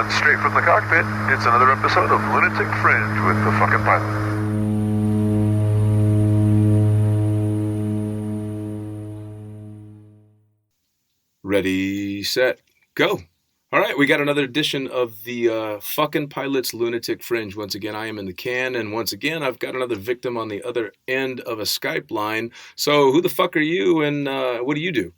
Straight from the cockpit, it's another episode of Lunatic Fringe with the fucking pilot. Ready, set, go. All right, we got another edition of the fucking Pilot's Lunatic Fringe. Once again, I am in the can, and once again, I've got another victim on the other end of a Skype line. So who the fuck are you, and what do you do?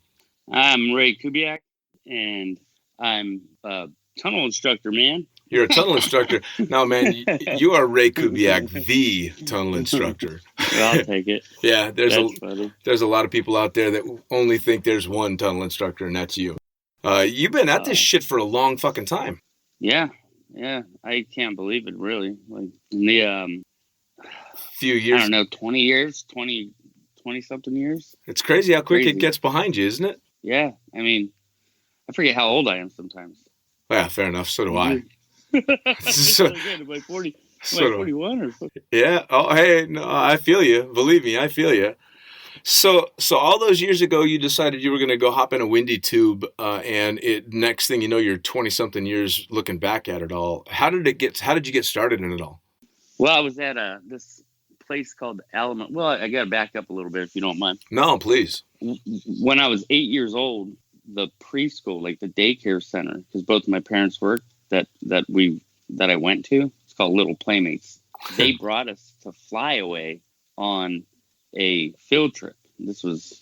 I'm Ray Kubiak, and I'm a tunnel instructor, man. You're a tunnel instructor. No, man, you are Ray Kubiak, the tunnel instructor. Well, I'll take it. Yeah, there's funny. There's a lot of people out there that only think there's one tunnel instructor, and that's you. You've been at this shit for a long fucking time. Yeah. I can't believe it, really. Like in the few years. I don't know, 20 years, 20 something years. It's crazy how quick it gets behind you, isn't it? Yeah, I mean, I forget how old I am sometimes. Yeah, fair enough. So do I. So, am I 40? Am I 41 or something? Yeah. Oh, hey, no, I feel you. Believe me, I feel you. So all those years ago, you decided you were going to go hop in a windy tube, and next thing you know, you're 20-something years looking back at it all. How did you get started in it all? Well, I was at this place called Alamo. Well, I got to back up a little bit if you don't mind. No, please. When I was 8 years old, the preschool, like the daycare center, because both of my parents worked, that I went to, it's called Little Playmates. They brought us to Flyaway on a field trip. This was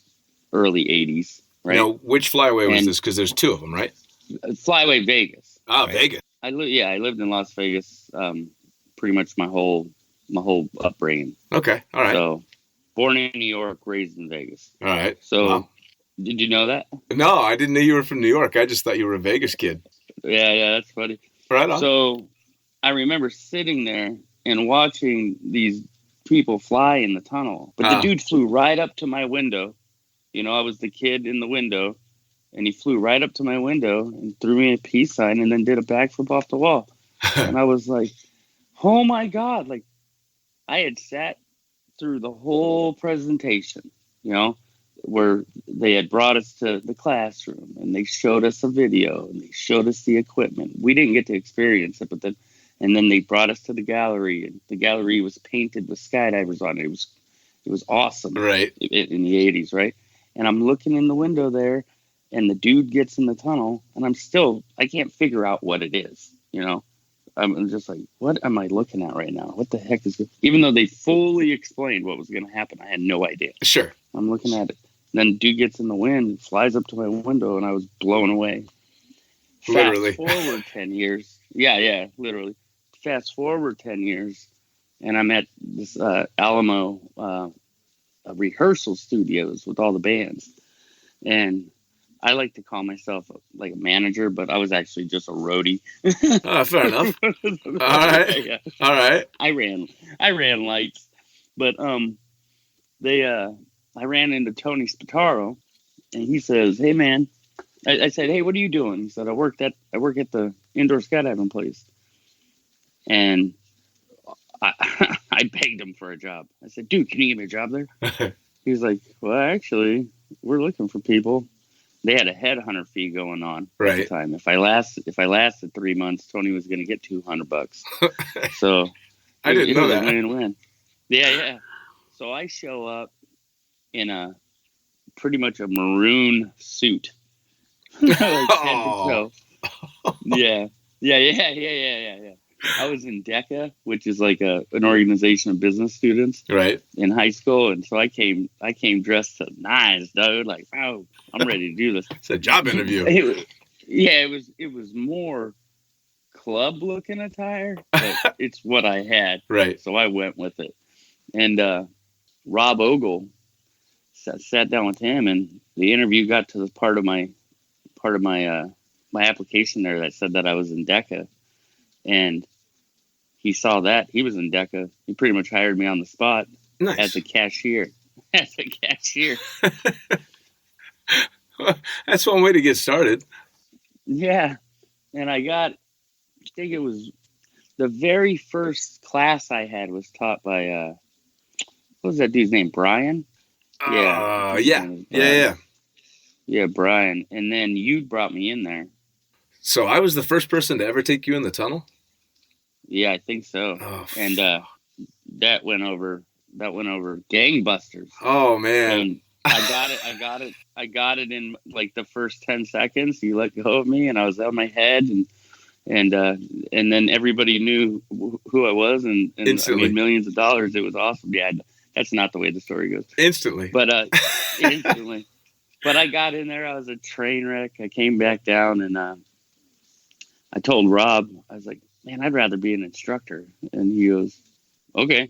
early 80s, right? Now, which Flyaway was this? Because there's two of them, right? Flyaway Vegas. Oh, right? Vegas. I lived in Las Vegas pretty much my whole upbringing. Okay, all right. So, born in New York, raised in Vegas. All right. So, wow. Did you know that? No, I didn't know you were from New York. I just thought you were a Vegas kid. Yeah, that's funny. Right on. So, I remember sitting there and watching these people fly in the tunnel. But the dude flew right up to my window. You know, I was the kid in the window. And he flew right up to my window and threw me a peace sign and then did a backflip off the wall. And I was like, oh my God. Like, I had sat through the whole presentation, you know, where they had brought us to the classroom and they showed us a video and they showed us the equipment. We didn't get to experience it, and then they brought us to the gallery, and the gallery was painted with skydivers on it. It was awesome. Right. In the 80s, right? And I'm looking in the window there, and the dude gets in the tunnel, and I can't figure out what it is, you know? I'm just like, what am I looking at right now? What the heck is this? Even though they fully explained what was going to happen, I had no idea. Sure. I'm looking at it. Then the dude gets in the wind, flies up to my window, and I was blown away. Literally. Fast forward 10 years. Yeah, literally. Fast forward 10 years, and I'm at this Alamo rehearsal studios with all the bands. And I like to call myself like a manager, but I was actually just a roadie. Fair enough. All right. Yeah. All right. I ran lights, but I ran into Tony Spataro, and he says, "Hey man," I said, "Hey, what are you doing?" He said, "I work at the indoor skydiving place," and I begged him for a job. I said, "Dude, can you give me a job there?" He was like, "Well, actually, we're looking for people." They had a headhunter fee going on at the time. If I lasted 3 months, Tony was going to get $200. So I didn't know that. Win-win. Yeah. So I show up in a pretty much a maroon suit. Like head to toe. Yeah. I was in DECA, which is like an organization of business students, right, in high school, and so I came dressed to nice, dude. Like, oh, I'm ready to do this. It's a job interview. It was more club looking attire, but it's what I had, right? So I went with it, and Rob Ogle sat down with him, and the interview got to the part of my my application there that said that I was in DECA. And he saw that. He was in DECA. He pretty much hired me on the spot. Nice. As a cashier. That's one way to get started. Yeah. And I think it was the very first class I had was taught by, what was that dude's name? Brian? Yeah, Brian. And then you brought me in there. So I was the first person to ever take you in the tunnel? Yeah, I think so. Oh, and that went over gangbusters. Oh man. And I got it in like the first 10 seconds. You let go of me and I was out of my head, and then everybody knew who I was, and I made millions of dollars. It was awesome. Yeah, that's not the way the story goes. Instantly. But instantly. But I got in there. I was a train wreck. I came back down, and I told Rob, I was like, man, I'd rather be an instructor. And he goes, okay.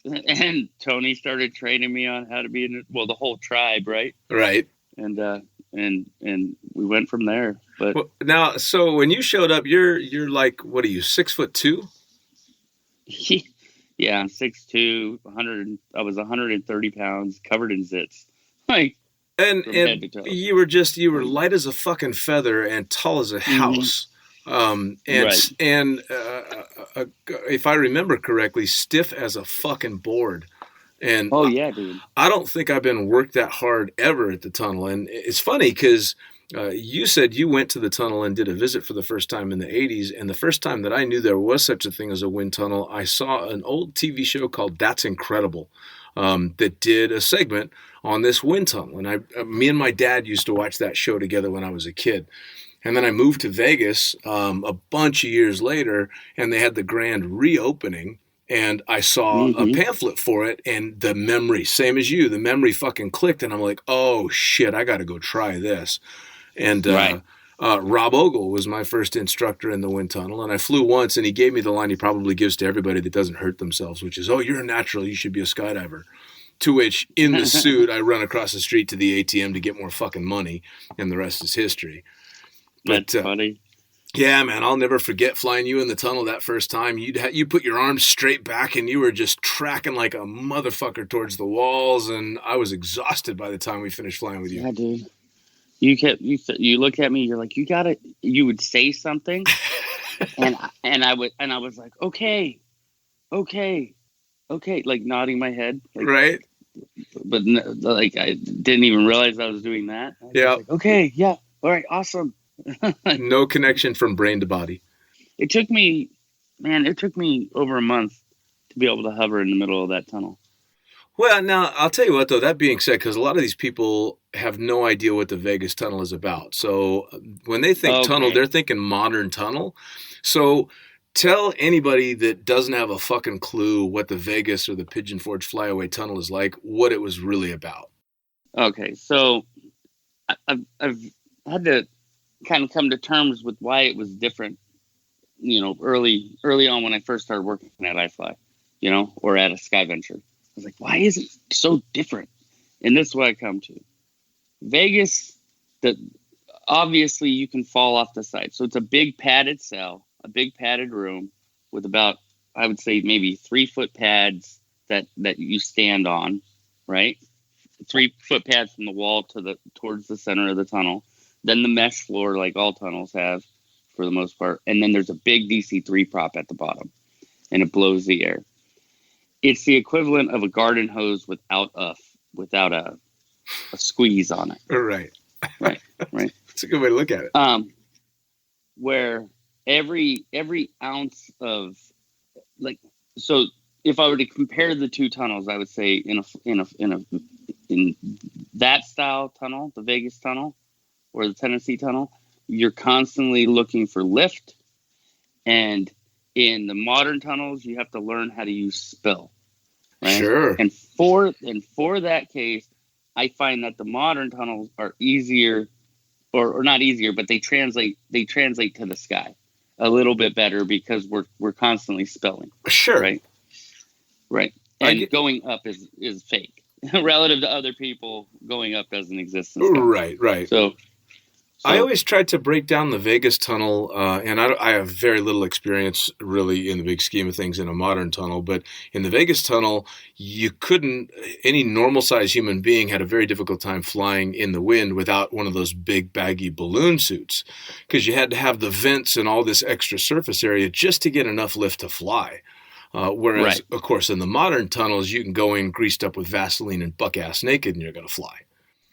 and Tony started training me on how to be the whole tribe, right? Right. And we went from there. But now, so when you showed up, you're like, what are you, 6'2"? Yeah, I'm 6'2", I was 130 pounds, covered in zits. Like, and you were light as a fucking feather and tall as a house. Right. And if I remember correctly, stiff as a fucking board. And oh yeah, dude. I don't think I've been worked that hard ever at the tunnel. And it's funny because you said you went to the tunnel and did a visit for the first time in the 80s. And the first time that I knew there was such a thing as a wind tunnel, I saw an old TV show called That's Incredible that did a segment on this wind tunnel. And me and my dad used to watch that show together when I was a kid. And then I moved to Vegas a bunch of years later, and they had the grand reopening. And I saw a pamphlet for it, and the memory, same as you, the memory fucking clicked. And I'm like, oh, shit, I got to go try this. And Rob Ogle was my first instructor in the wind tunnel. And I flew once, and he gave me the line he probably gives to everybody that doesn't hurt themselves, which is, oh, you're a natural. You should be a skydiver. To which, in the suit, I run across the street to the ATM to get more fucking money, and the rest is history. But, that's funny. Yeah, man, I'll never forget flying you in the tunnel that first time. You put your arms straight back and you were just tracking like a motherfucker towards the walls, and I was exhausted by the time we finished flying with you. Yeah, dude. You look at me. You're like, you would say something, and I was like, okay, like nodding my head, like, right? But like I didn't even realize I was doing that. Yeah. Like, okay. Yeah. All right. Awesome. No connection from brain to body. It took me over a month to be able to hover in the middle of that tunnel. Well, now, I'll tell you what, though, that being said, because a lot of these people have no idea what the Vegas tunnel is about. So when they think tunnel, they're thinking modern tunnel. So tell anybody that doesn't have a fucking clue what the Vegas or the Pigeon Forge Flyaway tunnel is like, what it was really about. Okay, so I've had to kind of come to terms with why it was different, early on when I first started working at iFly, or at a Sky Venture. I was like, why is it so different? And this is what I come to. Vegas, obviously you can fall off the side. So it's a big padded cell, a big padded room with about, I would say maybe 3-foot pads that you stand on, right? 3-foot pads from the wall towards the center of the tunnel. Then the mesh floor, like all tunnels have for the most part. And then there's a big DC-3 prop at the bottom, and it blows the air. It's the equivalent of a garden hose without a squeeze on it. Right. That's a good way to look at it. Where every ounce of, like, so if I were to compare the two tunnels, I would say in that style tunnel, the Vegas tunnel, or the Tennessee tunnel, you're constantly looking for lift. And in the modern tunnels, you have to learn how to use spill. Right? Sure. And for that case, I find that the modern tunnels are easier, or not easier, but they translate to the sky a little bit better because we're constantly spilling. Sure. Right. And going up is fake. Relative to other people, going up doesn't exist in the sky. Right. So I always tried to break down the Vegas tunnel, and I have very little experience really in the big scheme of things in a modern tunnel, but in the Vegas tunnel, any normal-sized human being had a very difficult time flying in the wind without one of those big baggy balloon suits, because you had to have the vents and all this extra surface area just to get enough lift to fly. Whereas, Of course, in the modern tunnels, you can go in greased up with Vaseline and buck-ass naked and you're going to fly.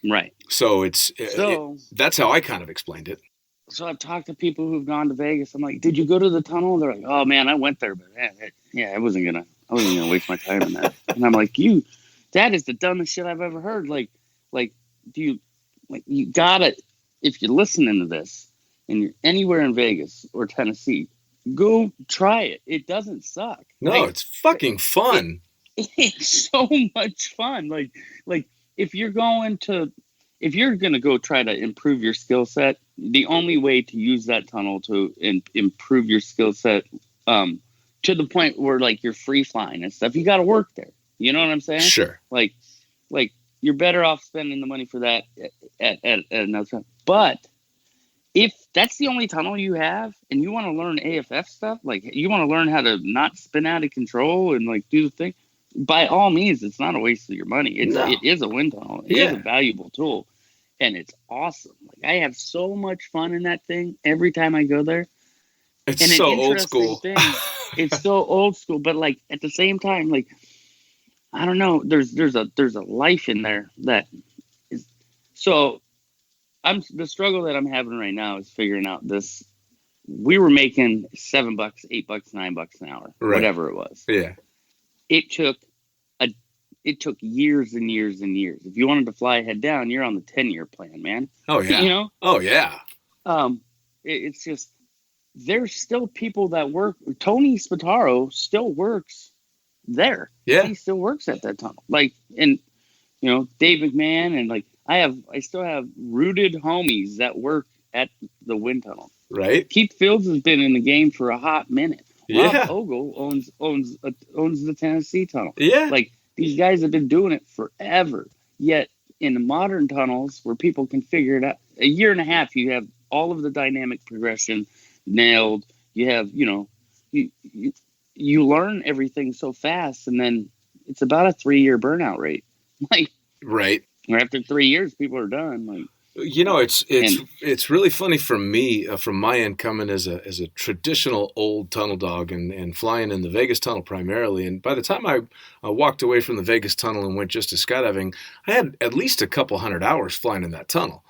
Right. So So that's how I kind of explained it. So I've talked to people who've gone to Vegas. I'm like, did you go to the tunnel? And they're like, oh man, I went there, but I wasn't gonna waste my time on that. And I'm like, that is the dumbest shit I've ever heard. Like, you gotta, if you're listening to this and you're anywhere in Vegas or Tennessee, go try it. It doesn't suck. No, it's fucking fun. It's so much fun. Like if you're going to go try to improve your skill set, the only way to use that tunnel to improve your skill set, to the point where like you're free flying and stuff, you got to work there. You know what I'm saying? Sure. Like you're better off spending the money for that at another time. But if that's the only tunnel you have and you want to learn AFF stuff, like you want to learn how to not spin out of control and like do the thing, by all means, it's not a waste of your money. It is a wind tunnel. It is a valuable tool. And it's awesome. Like I have so much fun in that thing every time I go there. It's and so old school. It's so old school, but like at the same time, like I don't know, there's a life in there that is. So the struggle that I'm having right now is figuring out this. We were making $7, $8, $9 an hour, whatever it was. Yeah. It took years and years and years. If you wanted to fly head down, you're on the 10-year plan, man. Oh yeah. You know? Oh yeah. It's just there's still people that work. Tony Spataro still works there. Yeah. He still works at that tunnel. Like, and you know, Dave McMahon, and like I still have rooted homies that work at the wind tunnel. Right. Keith Fields has been in the game for a hot minute. Yeah. Rob Ogle owns the Tennessee tunnel. Yeah. Like these guys have been doing it forever. Yet in the modern tunnels where people can figure it out, a year and a half, you have all of the dynamic progression nailed. You have, you know, you learn everything so fast, and then it's about a 3-year burnout rate. Like, right. Or after 3 years, people are done. Like, you know, it's really funny for me, from my end, coming as a traditional old tunnel dog and flying in the Vegas tunnel primarily. And by the time I walked away from the Vegas tunnel and went just to skydiving, I had at least a couple hundred hours flying in that tunnel.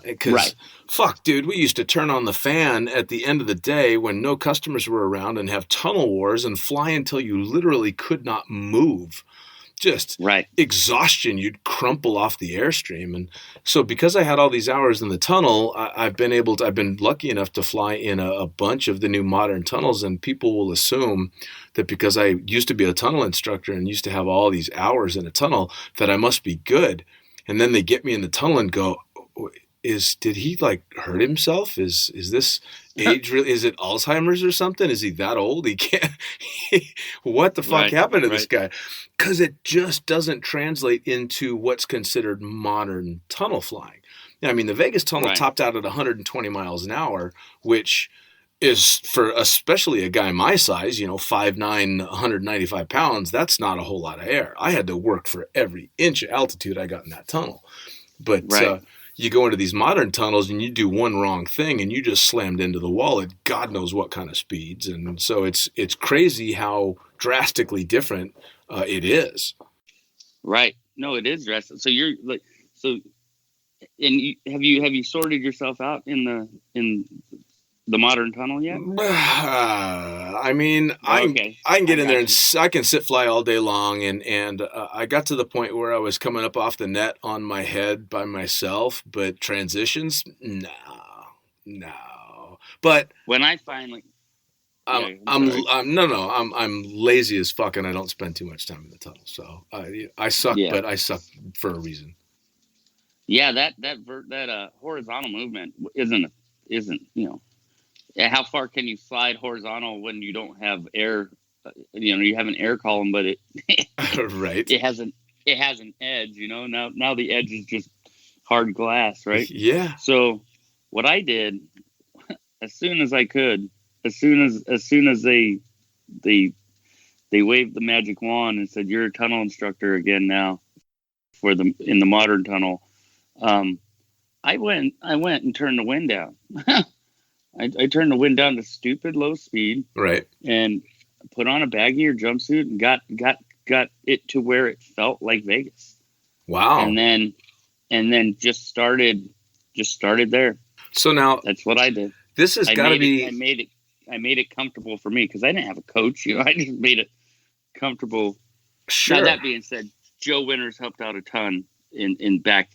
Because, fuck, dude, we used to turn on the fan at the end of the day when no customers were around and have tunnel wars and fly until you literally could not move. Just exhaustion, you'd crumple off the airstream. And so because I had all these hours in the tunnel, I've been lucky enough to fly in a bunch of the new modern tunnels, and people will assume that because I used to be a tunnel instructor and used to have all these hours in a tunnel that I must be good. And then they get me in the tunnel and go, did he like hurt himself? Is this age really, is it Alzheimer's or something? Is he that old? He can't, what the fuck happened to this guy? Because it just doesn't translate into what's considered modern tunnel flying. I mean, the Vegas tunnel topped out at 120 miles an hour, which is, for especially a guy my size, 5'9", 195 pounds, that's not a whole lot of air. I had to work for every inch of altitude I got in that tunnel. But you go into these modern tunnels and you do one wrong thing and you just slammed into the wall at God knows what kind of speeds. And so it's crazy how drastically different it is. Right. No, it is drastic. So you're like, have you sorted yourself out in the modern tunnel yet? I mean, I can get in there and I can sit fly all day long. And I got to the point where I was coming up off the net on my head by myself, but transitions, no. But when I finally, I'm lazy as fuck and I don't spend too much time in the tunnel. So I suck, but I suck for a reason. Yeah, that horizontal movement isn't how far can you slide horizontal when you don't have air? You have an air column, but it it has an edge. Now the edge is just hard glass, right? Yeah. So what I did, as soon as I could, as soon as they waved the magic wand and said, "You're a tunnel instructor again now," in the modern tunnel, I went and turned the wind down. I turned the wind down to stupid low speed, and put on a baggier jumpsuit and got it to where it felt like Vegas. Wow! And and then just started there. So now That's what I did. this has got to be. I made it comfortable for me because I didn't have a coach. I just made it comfortable. Sure. Now that being said, Joe Winters helped out a ton in back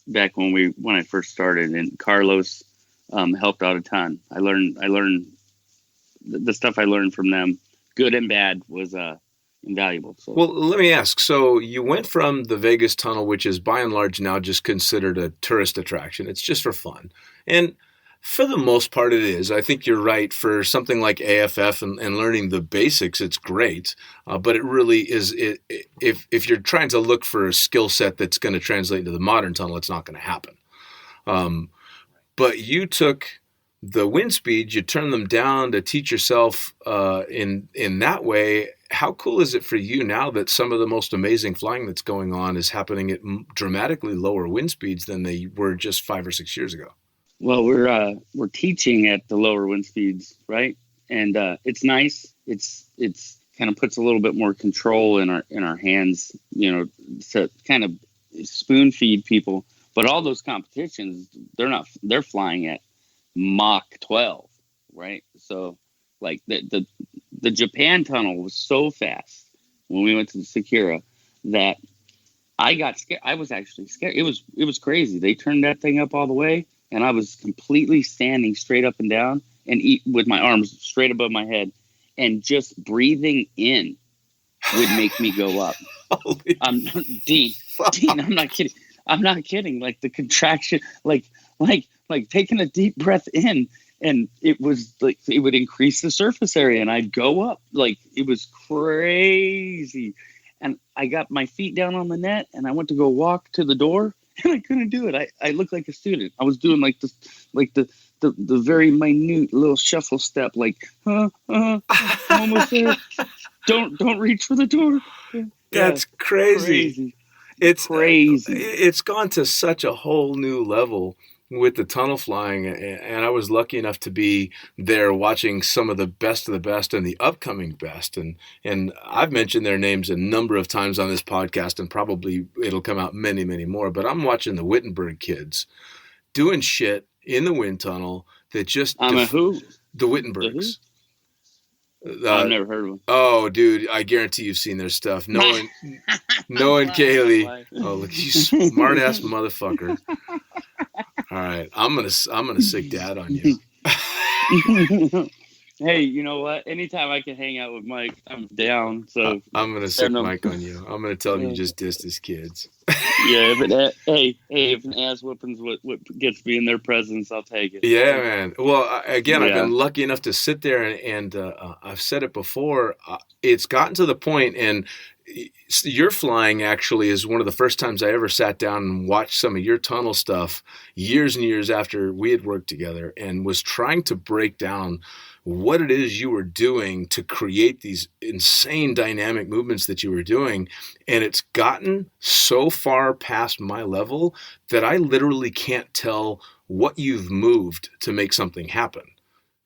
when I first started, and Carlos helped out a ton. I learned the stuff I learned from them, good and bad, was invaluable. So. Well, let me ask. So you went from the Vegas tunnel, which is by and large now just considered a tourist attraction. It's just for fun. And for the most part, it is. I think you're right. For something like AFF and learning the basics, it's great. But it really is. If you're trying to look for a skill set that's going to translate into the modern tunnel, it's not going to happen. But you took the wind speeds, you turn them down to teach yourself in that way. How cool is it for you now that some of the most amazing flying that's going on is happening at dramatically lower wind speeds than they were just 5 or 6 years ago? Well, we're teaching at the lower wind speeds, right? And it's nice. It's kind of puts a little bit more control in our hands, to kind of spoon feed people. But all those competitions, they're flying at Mach 12, right? So like the Japan tunnel was so fast when we went to the Sakura that I got scared. I was actually scared. It was crazy. They turned that thing up all the way, and I was completely standing straight up and down and with my arms straight above my head, and just breathing in would make me go up. Dean, I'm not kidding. I'm not kidding. Like the contraction, like taking a deep breath in, and it was like it would increase the surface area, and I'd go up. Like it was crazy. And I got my feet down on the net, and I went to go walk to the door, and I couldn't do it. I looked like a student. I was doing like this, like the very minute little shuffle step, like almost there. Don't reach for the door. That's crazy. It's crazy. It's gone to such a whole new level with the tunnel flying, and I was lucky enough to be there watching some of the best and the upcoming best, and I've mentioned their names a number of times on this podcast, and probably it'll come out many, many more, but I'm watching the Wittenberg kids doing shit in the wind tunnel that just who? The Wittenbergs. I've never heard of them. Oh, dude, I guarantee you've seen their stuff. Noah and Kaylee. Oh, look, you smart ass motherfucker. All right, I'm gonna sick dad on you. Hey, you know what? Anytime I can hang out with Mike, I'm down. So I'm gonna sick Mike on you. I'm gonna tell him you just dissed his kids. Yeah, if an ass whooping's what gets me in their presence, I'll take it. Yeah, man. Well, again, I've been lucky enough to sit there, and I've said it before. It's gotten to the point, and your flying actually is one of the first times I ever sat down and watched some of your tunnel stuff years and years after we had worked together, and was trying to break down what it is you were doing to create these insane dynamic movements that you were doing. And it's gotten so far past my level that I literally can't tell what you've moved to make something happen.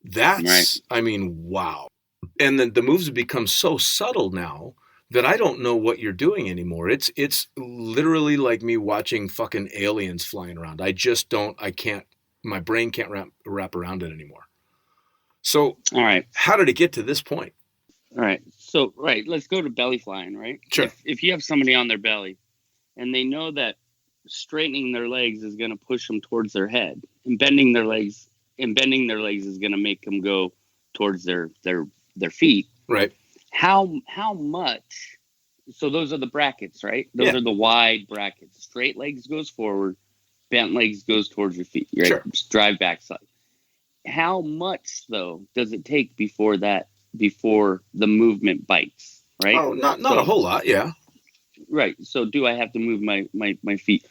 That's, right. I mean, wow. And then the moves have become so subtle now that I don't know what you're doing anymore. It's literally like me watching fucking aliens flying around. I can't, my brain can't wrap around it anymore. So, all right, how did it get to this point? All right. So, let's go to belly flying, right? Sure. If you have somebody on their belly and they know that straightening their legs is going to push them towards their head, and bending their legs is going to make them go towards their feet. Right. How much? So those are the brackets, right? Those are the wide brackets. Straight legs goes forward, bent legs goes towards your feet. Right? Sure. Just drive backside. How much though does it take before the movement bites? Right. Oh, not a whole lot. Yeah. Right. So do I have to move my feet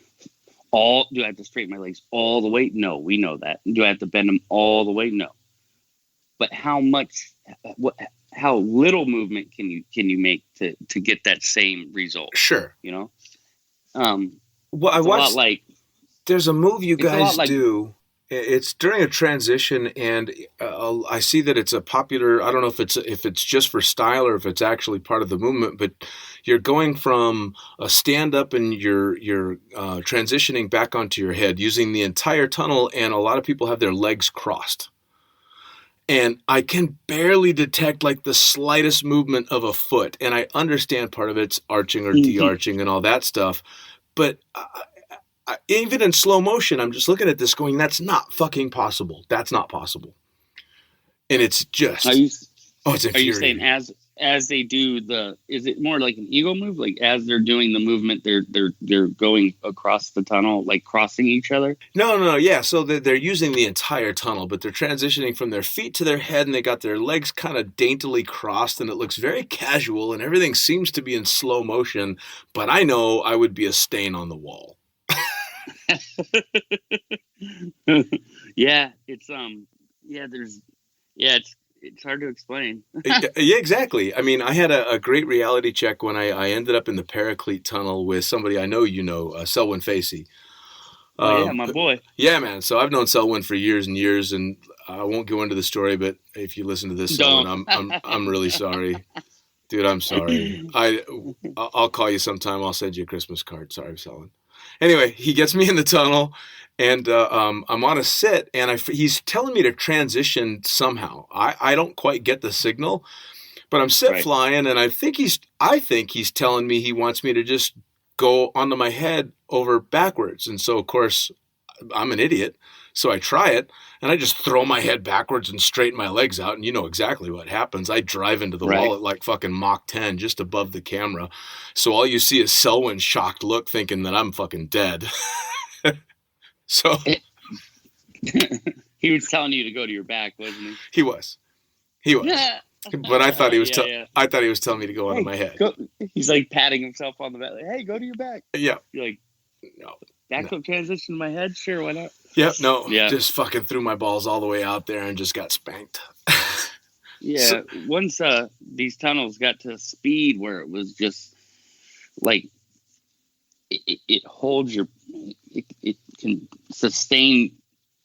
do I have to straighten my legs all the way? No, we know that. Do I have to bend them all the way? No. But how little movement can you make to get that same result? Sure. Well, I watched, there's a move you guys do It's during a transition, and I see that it's a popular. I don't know if it's just for style or if it's actually part of the movement. But you're going from a stand up, and you're transitioning back onto your head using the entire tunnel, and a lot of people have their legs crossed. And I can barely detect like the slightest movement of a foot, and I understand part of it's arching or de-arching and all that stuff, but. Even in slow motion, I'm just looking at this going, that's not fucking possible. That's not possible. And it's just, it's infuriating. Are you saying as they do is it more like an ego move? Like as they're doing the movement, they're going across the tunnel, like crossing each other? No. Yeah. So they're using the entire tunnel, but they're transitioning from their feet to their head, and they got their legs kind of daintily crossed, and it looks very casual, and everything seems to be in slow motion. But I know I would be a stain on the wall. Yeah, it's hard to explain. Yeah, exactly. I mean, I had a great reality check when I ended up in the Paraclete Tunnel with somebody I know Selwyn Facey. Yeah, my boy. Yeah, man. So I've known Selwyn for years and years, and I won't go into the story, but if you listen to this, Selwyn, I'm really sorry. Dude, I'm sorry. I'll call you sometime. I'll send you a Christmas card. Sorry, Selwyn. Anyway, he gets me in the tunnel, and I'm on a sit, and he's telling me to transition somehow. I don't quite get the signal, but I'm sit flying, and I think he's telling me he wants me to just go onto my head over backwards. And so, of course, I'm an idiot, so I try it, and I just throw my head backwards and straighten my legs out, and you know exactly what happens. I drive into the wall at like fucking Mach 10, just above the camera. So all you see is Selwyn's shocked look, thinking that I'm fucking dead. So he was telling you to go to your back, wasn't he? He was. But I thought he was. I thought he was telling me to go onto my head. He's like patting himself on the back, like, "Hey, go to your back." Yeah. You're like, no. Backup transition to my head? Sure, why not? Yep, no. Yeah. Just fucking threw my balls all the way out there and just got spanked. Yeah. Once these tunnels got to speed where it was just like it holds it can sustain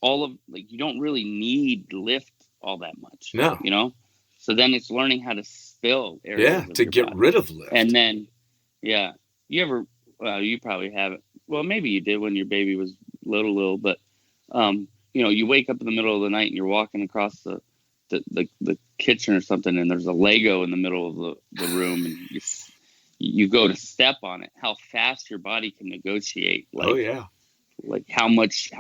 all of, like, you don't really need lift all that much. No. You know? So then it's learning how to spill areas. Yeah, to get rid of lift. And then, you ever, well, you probably haven't. Well, maybe you did when your baby was little, but you wake up in the middle of the night and you're walking across the kitchen or something, and there's a Lego in the middle of the room, and you go to step on it. How fast your body can negotiate. Like, oh yeah. Like how much,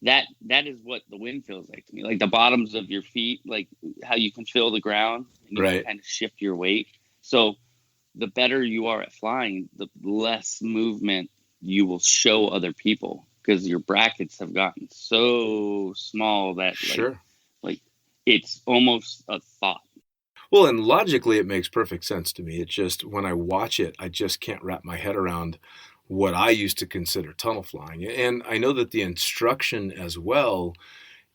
that is what the wind feels like to me. Like the bottoms of your feet, like how you can feel the ground and you can kind of shift your weight. So the better you are at flying, the less movement you will show other people, because your brackets have gotten so small that like it's almost a thought. Well, and logically it makes perfect sense to me. It's just when I watch it, I just can't wrap my head around what I used to consider tunnel flying. And I know that the instruction as well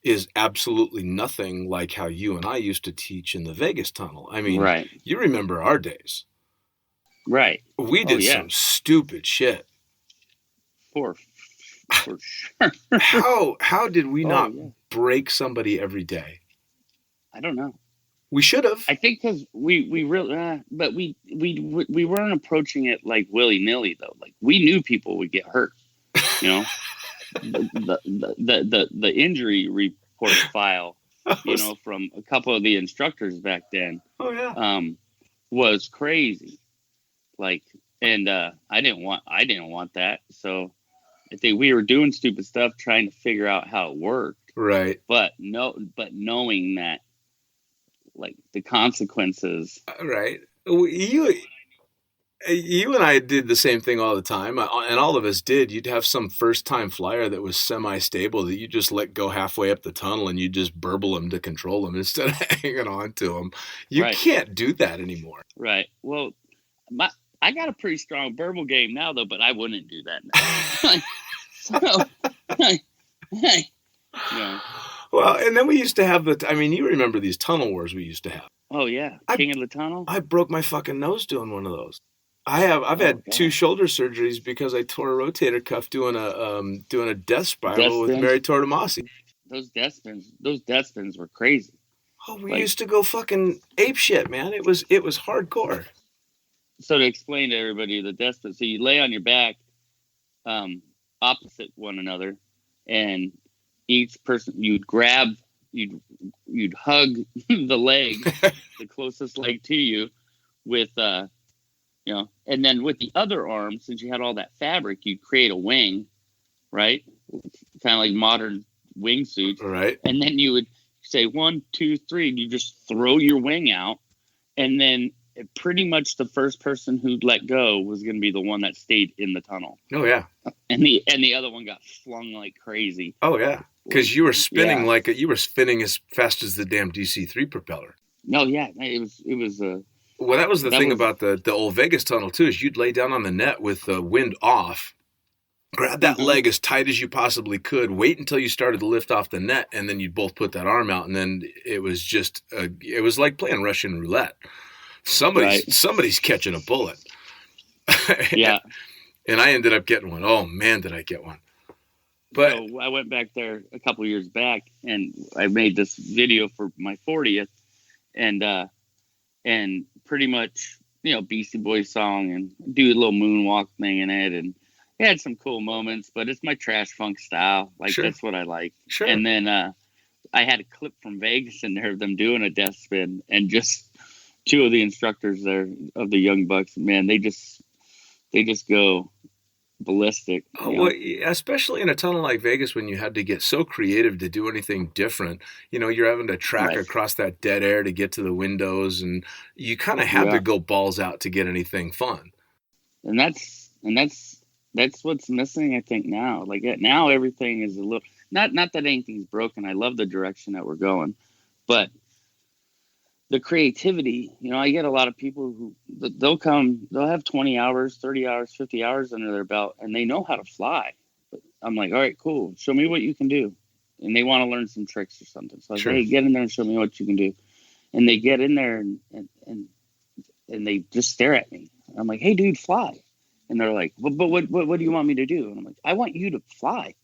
is absolutely nothing like how you and I used to teach in the Vegas tunnel. I mean, you remember our days. Right. We did some stupid shit. For sure. How did we not break somebody every day? I don't know. We should have. I think because we really, but we weren't approaching it like willy nilly though. Like we knew people would get hurt. You know, the injury report file, from a couple of the instructors back then. Oh yeah. Was crazy. Like, and I didn't want that. So I think we were doing stupid stuff, trying to figure out how it worked. Right. But knowing that, like, the consequences. Right. You and I did the same thing all the time, and all of us did. You'd have some first-time flyer that was semi-stable that you just let go halfway up the tunnel, and you just burble them to control them instead of hanging on to them. You can't do that anymore. Right. Well, I got a pretty strong burble game now, though, but I wouldn't do that now. Well, and then we used to have you remember these tunnel wars we used to have. Oh, yeah. King of the Tunnel? I broke my fucking nose doing one of those. I've Oh had 2 god. shoulder surgeries because I tore a rotator cuff doing a death Death spiral with spins. Mary Tortomasi. Those death spins were crazy. Oh, we Like, used to go fucking ape shit, man. It was hardcore. so to explain to everybody the death spin, so you lay on your back, um, opposite one another, and each person you'd you'd hug the leg, the closest leg to you, with and then with the other arm, since you had all that fabric, you'd create a wing, right? Kind of like modern wingsuits, Right. and then you would say 1, 2, 3, and you just throw your wing out, and then pretty much the first person who'd let go was going to be the one that stayed in the tunnel, Oh yeah. and the other one got flung like crazy. Oh yeah. Because you were spinning Yeah. you were spinning as fast as the damn DC-3 propeller. No, yeah, it was Well, that was the That thing was- about the old Vegas tunnel too. Is you'd lay down on the net with the wind off, grab that Mhm. leg as tight as you possibly could, wait until you started to lift off the net, and then you'd both put that arm out, and then it was just it was like playing Russian roulette. Somebody's catching a bullet. yeah. And I ended up getting one. Oh man, did I get one! But So I went back there a couple years back, and I made this video for my 40th, and pretty much Beastie Boys song, and do a little moonwalk thing in it, and it had some cool moments, but it's my trash funk style. Like, Sure. that's what I like. Sure. And then I had a clip from Vegas in there of them doing a death spin, and just 2 of the instructors there of the Young Bucks, man, they just go ballistic. Well, especially in a tunnel like Vegas, when you had to get so creative to do anything different, you're having to track Right. across that dead air to get to the windows, and you kind of had Yeah. to go balls out to get anything fun. And that's what's missing, I think, now. Like, now everything is a little, not that anything's broken. I love the direction that we're going, but the creativity, I get a lot of people who they'll have 20 hours, 30 hours, 50 hours under their belt, and they know how to fly. But I'm like, all right, cool. Show me what you can do. And they want to learn some tricks or something. So I Sure. say, hey, get in there and show me what you can do. And they get in there and they just stare at me. I'm like, hey, dude, fly. And they're like, but what do you want me to do? And I'm like, I want you to fly.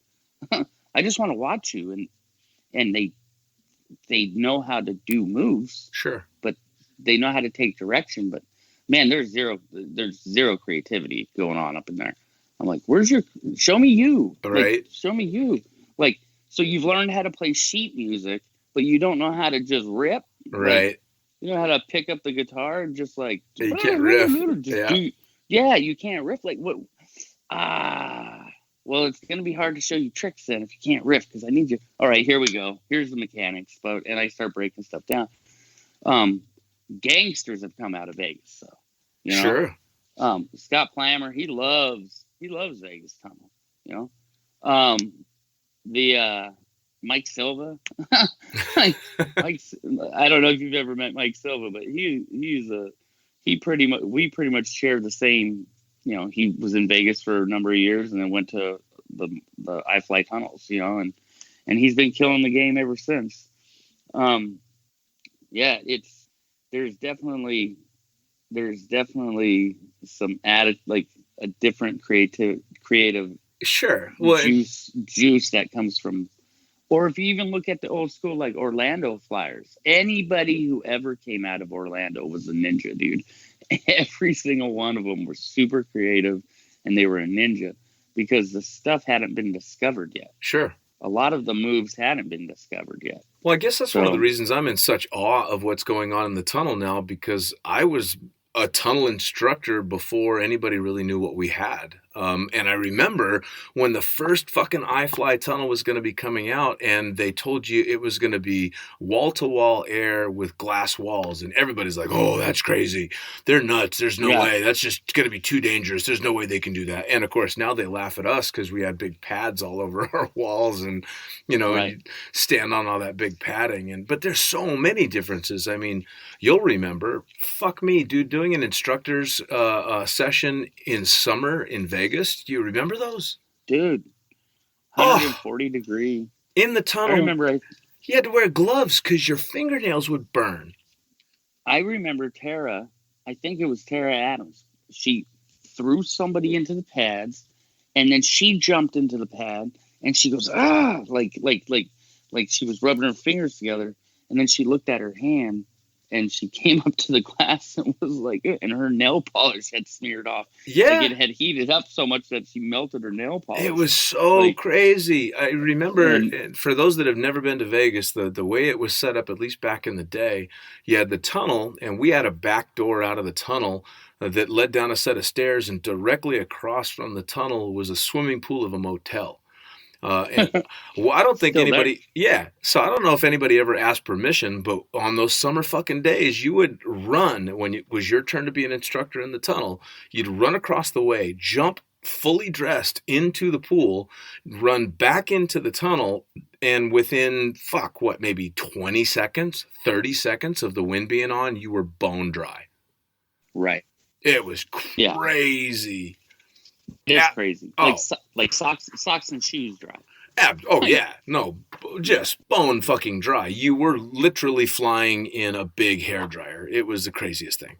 I just want to watch you. And they know how to do moves, Sure. but they know how to take direction. But man, there's zero creativity going on up in there. I'm like, show me you. Right. Like, show me you. Like, so you've learned how to play sheet music, but you don't know how to just rip. Right. Like, you know how to pick up the guitar and just like, You can't riff. Yeah, you can't riff. Like, what? Well, it's going to be hard to show you tricks then if you can't riff, because I need you. All right, here we go. Here's the mechanics. And I start breaking stuff down. Gangsters have come out of Vegas. So, Sure. Scott Plammer, he loves Vegas tunnel. The Mike Silva. I don't know if you've ever met Mike Silva, but we pretty much share the same. He was in Vegas for a number of years and then went to the iFly tunnels, and he's been killing the game ever since. There's definitely some added, like, a different creative Sure. Well, juice that comes from, or if you even look at the old school, like Orlando Flyers, anybody who ever came out of Orlando was a ninja, dude. Every single one of them were super creative, and they were a ninja because the stuff hadn't been discovered yet. Sure. A lot of the moves hadn't been discovered yet. Well, I guess that's one of the reasons I'm in such awe of what's going on in the tunnel now, because I was a tunnel instructor before anybody really knew what we had. And I remember when the first fucking iFly tunnel was going to be coming out, and they told you it was going to be wall-to-wall air with glass walls, and everybody's like, oh, that's crazy. They're nuts. There's no way. That's just going to be too dangerous. There's no way they can do that. And of course, now they laugh at us because we had big pads all over our walls, and, you stand on all that big padding. But there's so many differences. I mean, you'll remember, fuck me, dude, doing an instructor's session in summer in Vegas. Do you remember those? Dude, 140 degree. In the tunnel. I remember you had to wear gloves because your fingernails would burn. I remember Tara, I think it was Tara Adams. she threw somebody into the pads, and then she jumped into the pad, and she goes, ah, like she was rubbing her fingers together, and then she looked at her hand, and she came up to the glass and was like, and her nail polish had smeared off. Yeah. Like it had heated up so much that she melted her nail polish. It was so crazy. I remember, for those that have never been to Vegas, the way it was set up, at least back in the day, you had the tunnel, and we had a back door out of the tunnel that led down a set of stairs, and directly across from the tunnel was a swimming pool of a motel. And well, I don't think anybody, so I don't know if anybody ever asked permission, but on those summer fucking days, you would run when it was your turn to be an instructor in the tunnel. You'd run across the way, jump fully dressed into the pool, run back into the tunnel, and within, maybe 20 seconds, 30 seconds of the wind being on, you were bone dry. Right. It was crazy. It's crazy. Like socks and shoes dry. No, just bone fucking dry. You were literally flying in a big hairdryer. It was the craziest thing.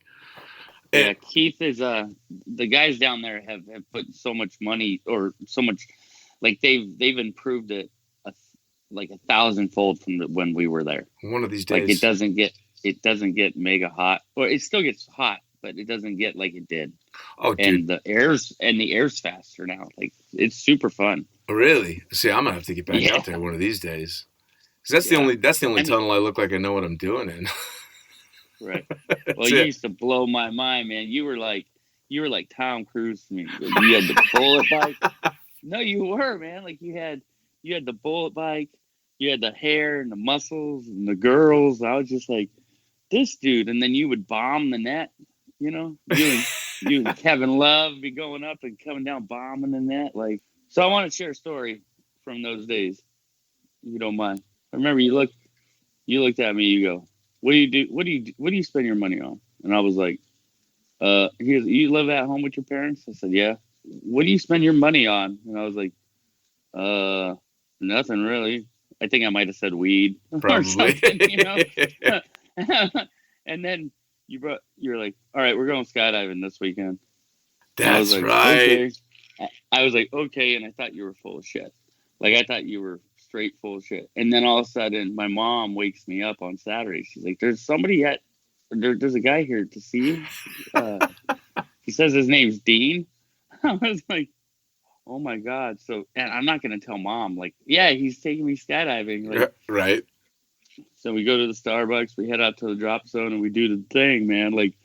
Yeah, Keith is the guys down there have put so much money, or so much, like they've improved it like 1,000-fold from when we were there. One of these days, like it doesn't get mega hot, or it still gets hot, but it doesn't get like it did. Oh, dude. And the air's faster now. Like, it's super fun. Really? See, I'm gonna have to get back out there one of these days. Because that's the only tunnel I look like I know what I'm doing in. Right. Well, you used to blow my mind, man. You were like Tom Cruise to me. You had the bullet bike. No, you were, man. Like you had the bullet bike. You had the hair and the muscles and the girls. I was just like, this dude. And then you would bomb the net. You know, you and Kevin Love be going up and coming down bombing the net. Like, so I want to share a story from those days, if you don't mind. I remember you looked at me. You go, what do you do? What do you spend your money on? And I was like, you live at home with your parents? I said, yeah. What do you spend your money on? And I was like, nothing really. I think I might have said weed. Probably. Or something, you know? And then you're like, all right, we're going skydiving this weekend. That's right. Okay. I was like, okay. And I thought you were full of shit. Like, I thought you were straight full of shit. And then all of a sudden, my mom wakes me up on Saturday. She's like, there's a guy here to see you. He says his name's Dean. I was like, oh my God. So, and I'm not going to tell mom, like, yeah, he's taking me skydiving. Like, right. So we go to the Starbucks, we head out to the drop zone, and we do the thing, man. Like,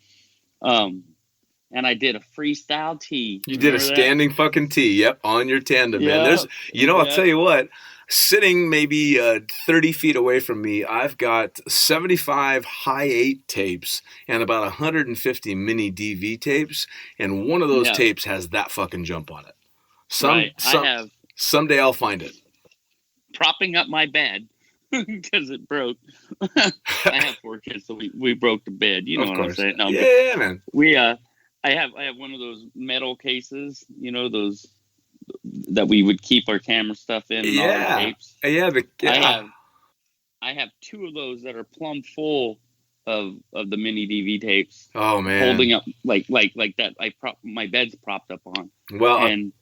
and I did a freestyle tee. You did a standing fucking tee. Yep. On your tandem, man. There's, I'll tell you what, sitting maybe 30 feet away from me, I've got 75 high 8 tapes and about 150 mini DV tapes. And one of those tapes has that fucking jump on it. Someday I'll find it. Propping up my bed because it broke. I have 4 kids, so we broke the bed. You know what I'm saying? No, yeah, man. I have one of those metal cases, those that we would keep our camera stuff in and all our tapes. I have 2 of those that are plumb full of the mini DV tapes. Oh man. Holding up like that my bed's propped up on. Well, and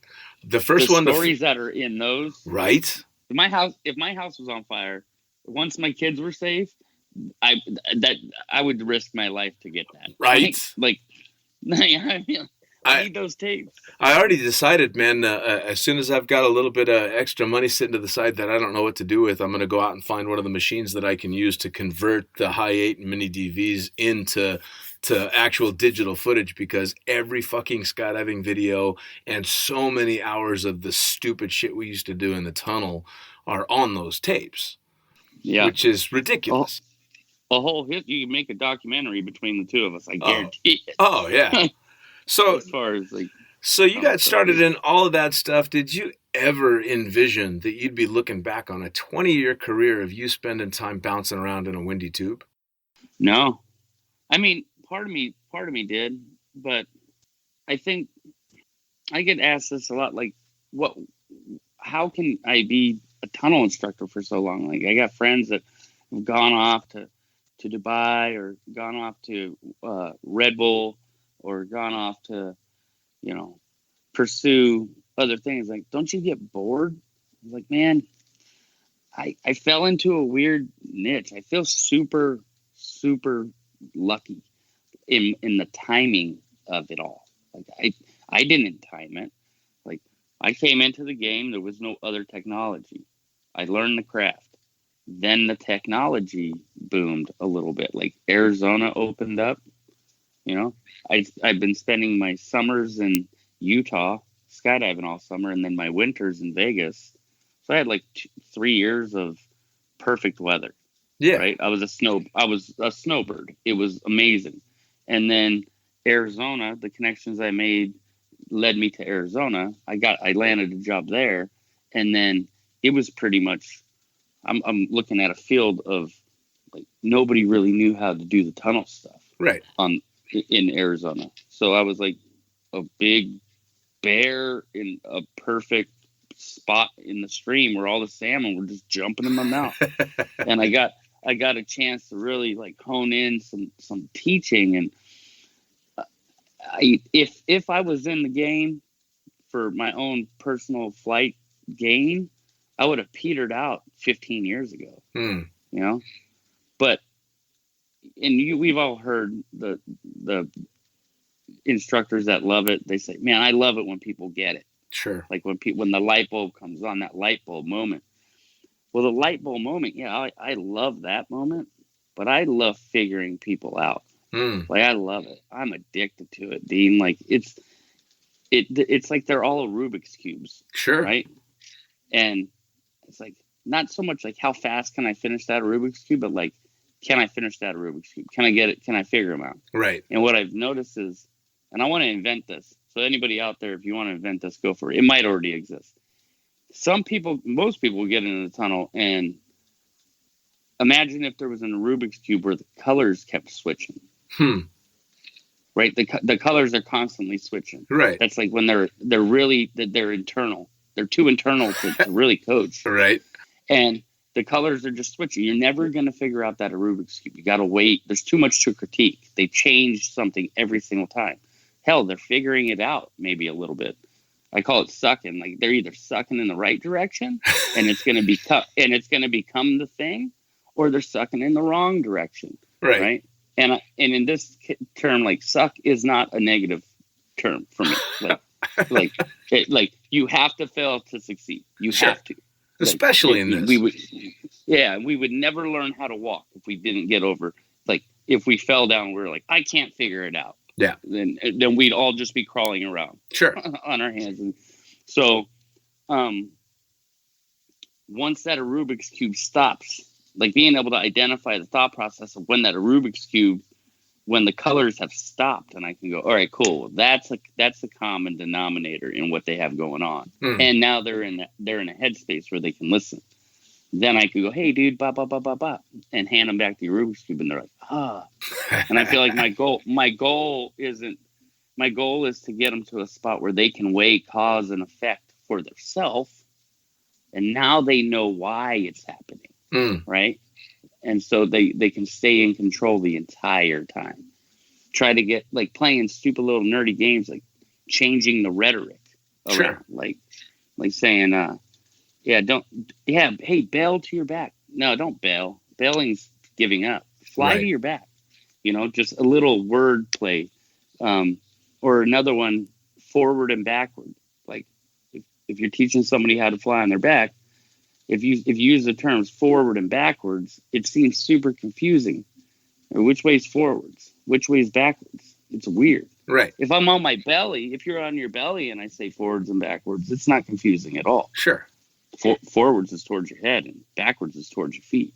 the stories that are in those. Right? If my house was on fire, once my kids were safe, I would risk my life to get that. Right? I need those tapes. I already decided, man, as soon as I've got a little bit of extra money sitting to the side that I don't know what to do with, I'm going to go out and find one of the machines that I can use to convert the high 8 mini DVs into actual digital footage, because every fucking skydiving video and so many hours of the stupid shit we used to do in the tunnel are on those tapes. Yeah. Which is ridiculous. You can make a documentary between the two of us, I guarantee it. Oh, yeah. So, as far as so you got started in all of that stuff. Did you ever envision that you'd be looking back on a 20-year career of you spending time bouncing around in a windy tube? No. I mean, part of me did, but I think I get asked this a lot, like, how can I be a tunnel instructor for so long? Like, I got friends that have gone off to Dubai or gone off to Red Bull, or gone off to, you know, pursue other things. Like, don't you get bored? I was like, man, I fell into a weird niche. I feel super, super lucky in the timing of it all. Like I didn't time it. Like, I came into the game, there was no other technology. I learned the craft. Then the technology boomed a little bit. Like, Arizona opened up. You know, I've been spending my summers in Utah skydiving all summer, and then my winters in Vegas. So I had like 3 years of perfect weather. Yeah. Right. I was a snowbird. It was amazing. And then Arizona, the connections I made led me to Arizona. I landed a job there, and then it was pretty much. I'm looking at a field of, like, nobody really knew how to do the tunnel stuff. Right. In Arizona. So I was like a big bear in a perfect spot in the stream where all the salmon were just jumping in my mouth. And I got a chance to really, like, hone in some teaching. And if I was in the game for my own personal flight gain, I would have petered out 15 years ago. You know, but we've all heard the instructors that love it. They say, "Man, I love it when people get it." Sure. Like when the light bulb comes on, that light bulb moment. Well, the light bulb moment, yeah, I love that moment, but I love figuring people out. Like, I love it. I'm addicted to it, Dean. Like, it's like they're all Rubik's cubes. Sure. Right. And it's like, not so much like how fast can I finish that Rubik's cube, but like, can I finish that Rubik's cube? Can I get it? Can I figure them out? Right. And what I've noticed is, and I want to invent this. So anybody out there, if you want to invent this, go for it. It might already exist. Most people get into the tunnel, and imagine if there was a Rubik's cube where the colors kept switching. Right. The colors are constantly switching. Right. That's like when they're internal. They're too internal to really coach. Right. And the colors are just switching. You're never going to figure out that a Rubik's cube. You got to wait. There's too much to critique. They change something every single time. Hell, they're figuring it out maybe a little bit. I call it sucking. Like, they're either sucking in the right direction and it's going to become the thing, or they're sucking in the wrong direction. Right. And in this term, like, suck is not a negative term for me. Like you have to fail to succeed. You have to. Especially in this. We would never learn how to walk if we didn't get over, like, if we fell down, we were like, I can't figure it out. Yeah. Then we'd all just be crawling around. Sure. On our hands. And so once that Rubik's cube stops, like, being able to identify the thought process of when that Rubik's cube, when the colors have stopped, and I can go, all right, cool. That's the common denominator in what they have going on. And now they're in a headspace where they can listen. Then I could go, hey, dude, bop, bop, bop, bop, bop, and hand them back the Rubik's cube, and they're like, ah. And I feel like my goal is to get them to a spot where they can weigh cause and effect for themselves, and now they know why it's happening, right? And so they can stay in control the entire time. Try to get, like, playing stupid little nerdy games, like changing the rhetoric around, like saying, hey, bail to your back. No, don't bail. Bailing's giving up. Fly to your back. You know, just a little word play. Or another one, forward and backward. Like, if you're teaching somebody how to fly on their back, if you use the terms forward and backwards, it seems super confusing. Which way's forwards? Which way's backwards? It's weird. Right. If I'm on my belly, if you're on your belly and I say forwards and backwards, it's not confusing at all. Sure. Forwards is towards your head and backwards is towards your feet.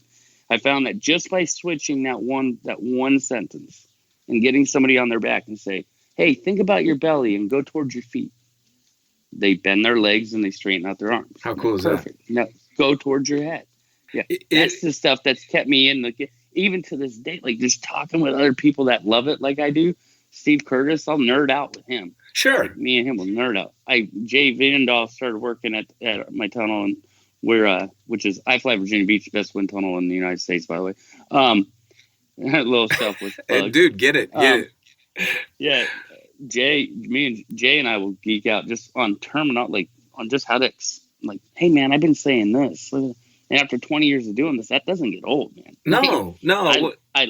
I found that just by switching that one sentence and getting somebody on their back and say, hey, think about your belly and go towards your feet. They bend their legs and they straighten out their arms. How cool is that? Now, go towards your head. Yeah. That's the stuff that's kept me in the, even to this day, like, just talking with other people that love it like I do. Steve Curtis, I'll nerd out with him. Sure. Like, me and him will nerd out. Jay Vandahl started working at my tunnel, and which is I Fly Virginia Beach, best wind tunnel in the United States, by the way. A little selfless plug. Dude, get it. Yeah. me and Jay and I will geek out just on like on just how to like, hey man, I've been saying this, and after 20 years of doing this, that doesn't get old, man. No. I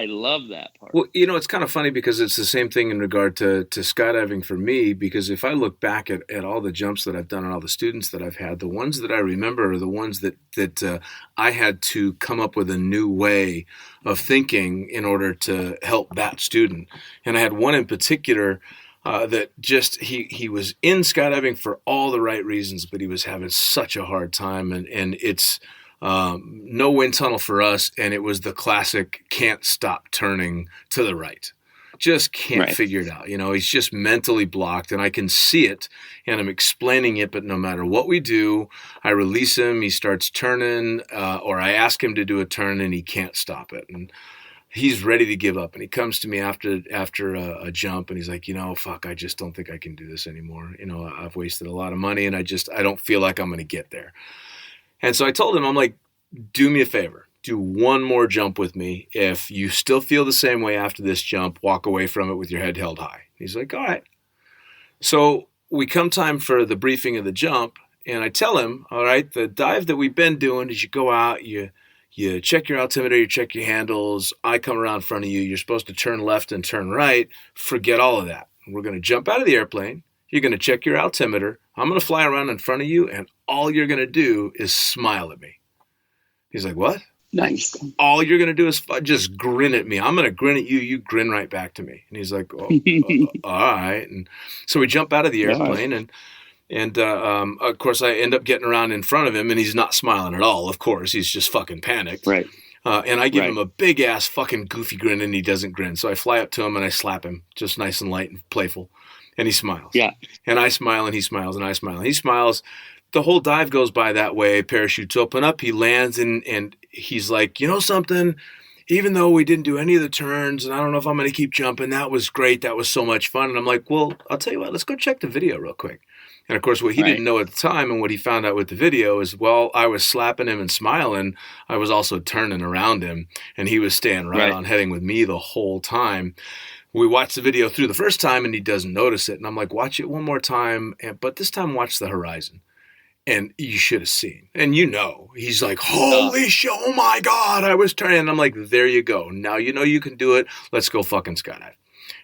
love that part. Well, you know, it's kind of funny because it's the same thing in regard to skydiving for me, because if I look back at all the jumps that I've done and all the students that I've had, the ones that I remember are the ones that I had to come up with a new way of thinking in order to help that student. And I had one in particular that just, he was in skydiving for all the right reasons, but he was having such a hard time, and it's no wind tunnel for us, and it was the classic can't stop turning to the right. Just can't figure it out. You know, he's just mentally blocked, and I can see it, and I'm explaining it, but no matter what we do, I release him, he starts turning, or I ask him to do a turn, and he can't stop it. And he's ready to give up, and he comes to me after a jump, and he's like, you know, fuck, I just don't think I can do this anymore. You know, I've wasted a lot of money, and I don't feel like I'm going to get there. And so I told him, I'm like, do me a favor. Do one more jump with me. If you still feel the same way after this jump, walk away from it with your head held high. He's like, all right. So we come time for the briefing of the jump, and I tell him, all right, the dive that we've been doing is you go out, you check your altimeter, you check your handles. I come around in front of you. You're supposed to turn left and turn right. Forget all of that. We're going to jump out of the airplane. You're going to check your altimeter. I'm going to fly around in front of you, and all you're going to do is smile at me. He's like, what? Nice. All you're going to do is just grin at me. I'm going to grin at you. You grin right back to me. And he's like, oh, all right. And so we jump out of the airplane, and of course, I end up getting around in front of him, and he's not smiling at all, of course. He's just fucking panicked. Right. And I give him a big-ass fucking goofy grin, and he doesn't grin. So I fly up to him, and I slap him, just nice and light and playful. And he smiles. Yeah. And I smile, and he smiles, and I smile, and he smiles. The whole dive goes by that way. Parachutes open up. He lands, and he's like, you know something? Even though we didn't do any of the turns, and I don't know if I'm going to keep jumping, that was great. That was so much fun. And I'm like, well, I'll tell you what. Let's go check the video real quick. And, of course, what he didn't know at the time, and what he found out with the video is, while I was slapping him and smiling, I was also turning around him, and he was staying right on heading with me the whole time. We watched the video through the first time, and he doesn't notice it. And I'm like, watch it one more time, but this time watch the horizon. And you should have seen. And you know, he's like, holy shit, oh my God, I was turning. And I'm like, there you go. Now you know you can do it. Let's go fucking skydive.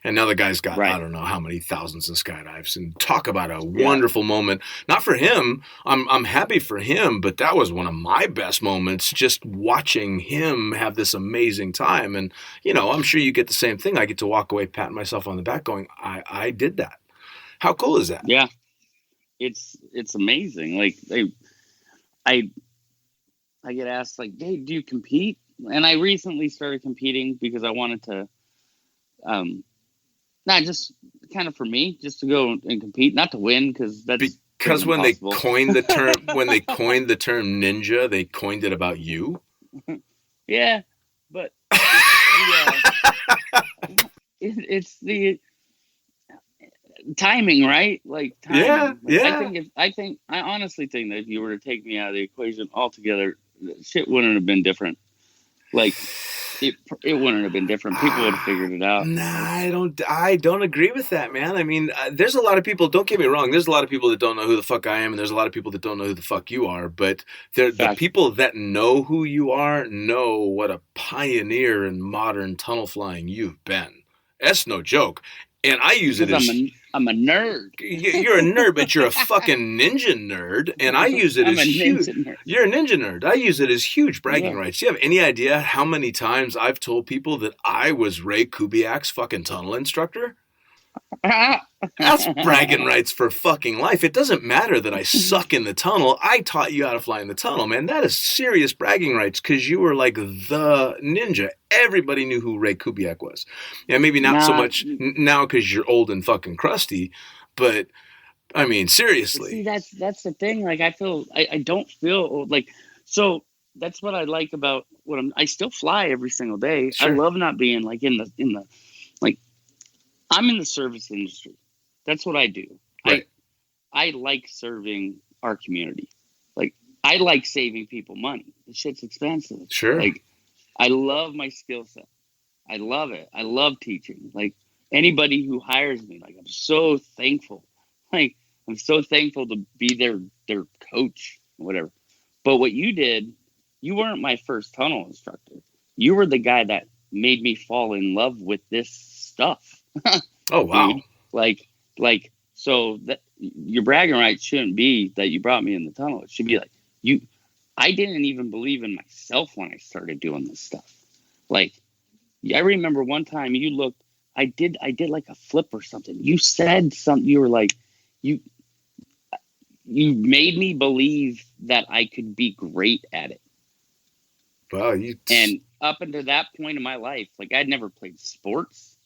And now the guy's got, I don't know how many thousands of skydives. And talk about a wonderful moment. Not for him. I'm happy for him, but that was one of my best moments, just watching him have this amazing time. And, you know, I'm sure you get the same thing. I get to walk away patting myself on the back going, I did that. How cool is that? Yeah. It's amazing. Like I get asked like, hey, do you compete? And I recently started competing because I wanted to, not just kind of for me, just to go and compete, not to win, because when they coined the term ninja, they coined it about you. Yeah, but it's the timing, right? Like timing. I honestly think that if you were to take me out of the equation altogether, shit wouldn't have been different. Like it wouldn't have been different. People would have figured it out. Nah, I don't agree with that, man. I mean, there's a lot of people, don't get me wrong, there's a lot of people that don't know who the fuck I am, and there's a lot of people that don't know who the fuck you are, but the people that know who you are know what a pioneer in modern tunnel flying you've been. That's no joke. And I use it as... I'm a nerd. You're a nerd, but you're a fucking ninja nerd. And I use it as huge. You're a ninja nerd. I use it as huge bragging rights. Do you have any idea how many times I've told people that I was Ray Kubiak's fucking tunnel instructor? That's bragging rights for fucking life. It doesn't matter that I suck in the tunnel. I taught you how to fly in the tunnel, man. That is serious bragging rights, because you were like the ninja. Everybody knew who Ray Kubiak was. Yeah, maybe not so much now because you're old and fucking crusty, but I mean, seriously. See, that's the thing. Like, I don't feel old. Like, so that's what I like about I still fly every single day. Sure. I love not being like in the like, I'm in the service industry. That's what I do. Right. I like serving our community. Like, I like saving people money. The shit's expensive. Sure. Like, I love my skill set. I love it. I love teaching. Like, anybody who hires me, like, I'm so thankful. Like, I'm so thankful to be their coach, whatever. But what you did, you weren't my first tunnel instructor. You were the guy that made me fall in love with this stuff. Oh, wow. Dude. Like, so that your bragging rights shouldn't be that you brought me in the tunnel. It should be like, I didn't even believe in myself when I started doing this stuff. Like, I remember one time you looked, I did like a flip or something. You said something, you were like, you made me believe that I could be great at it. Wow. And up until that point in my life, like, I'd never played sports.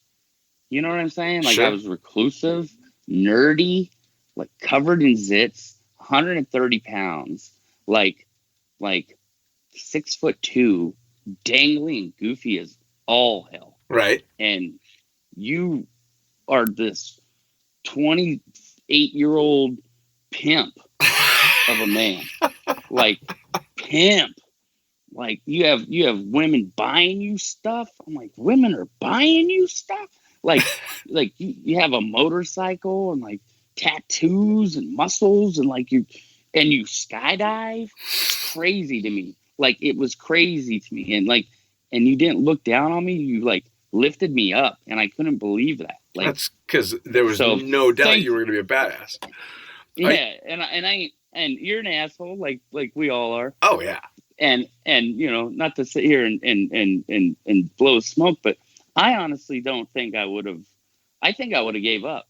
You know what I'm saying? Like, Sure. I was reclusive, nerdy, like covered in zits, 130 pounds, like 6'2", dangly and goofy as all hell. Right. And you are this 28-year-old pimp of a man. Like, pimp. Like, you have women buying you stuff. I'm like, women are buying you stuff? Like you have a motorcycle and like tattoos and muscles and like you skydive. It's crazy to me. Like, it was crazy to me. And you didn't look down on me. You like lifted me up, and I couldn't believe that. Like, that's because there was no doubt you were going to be a badass. Yeah, and you're an asshole, like we all are. Oh yeah. And you know, not to sit here and blow smoke, but I honestly don't think I would have. I think I would have gave up.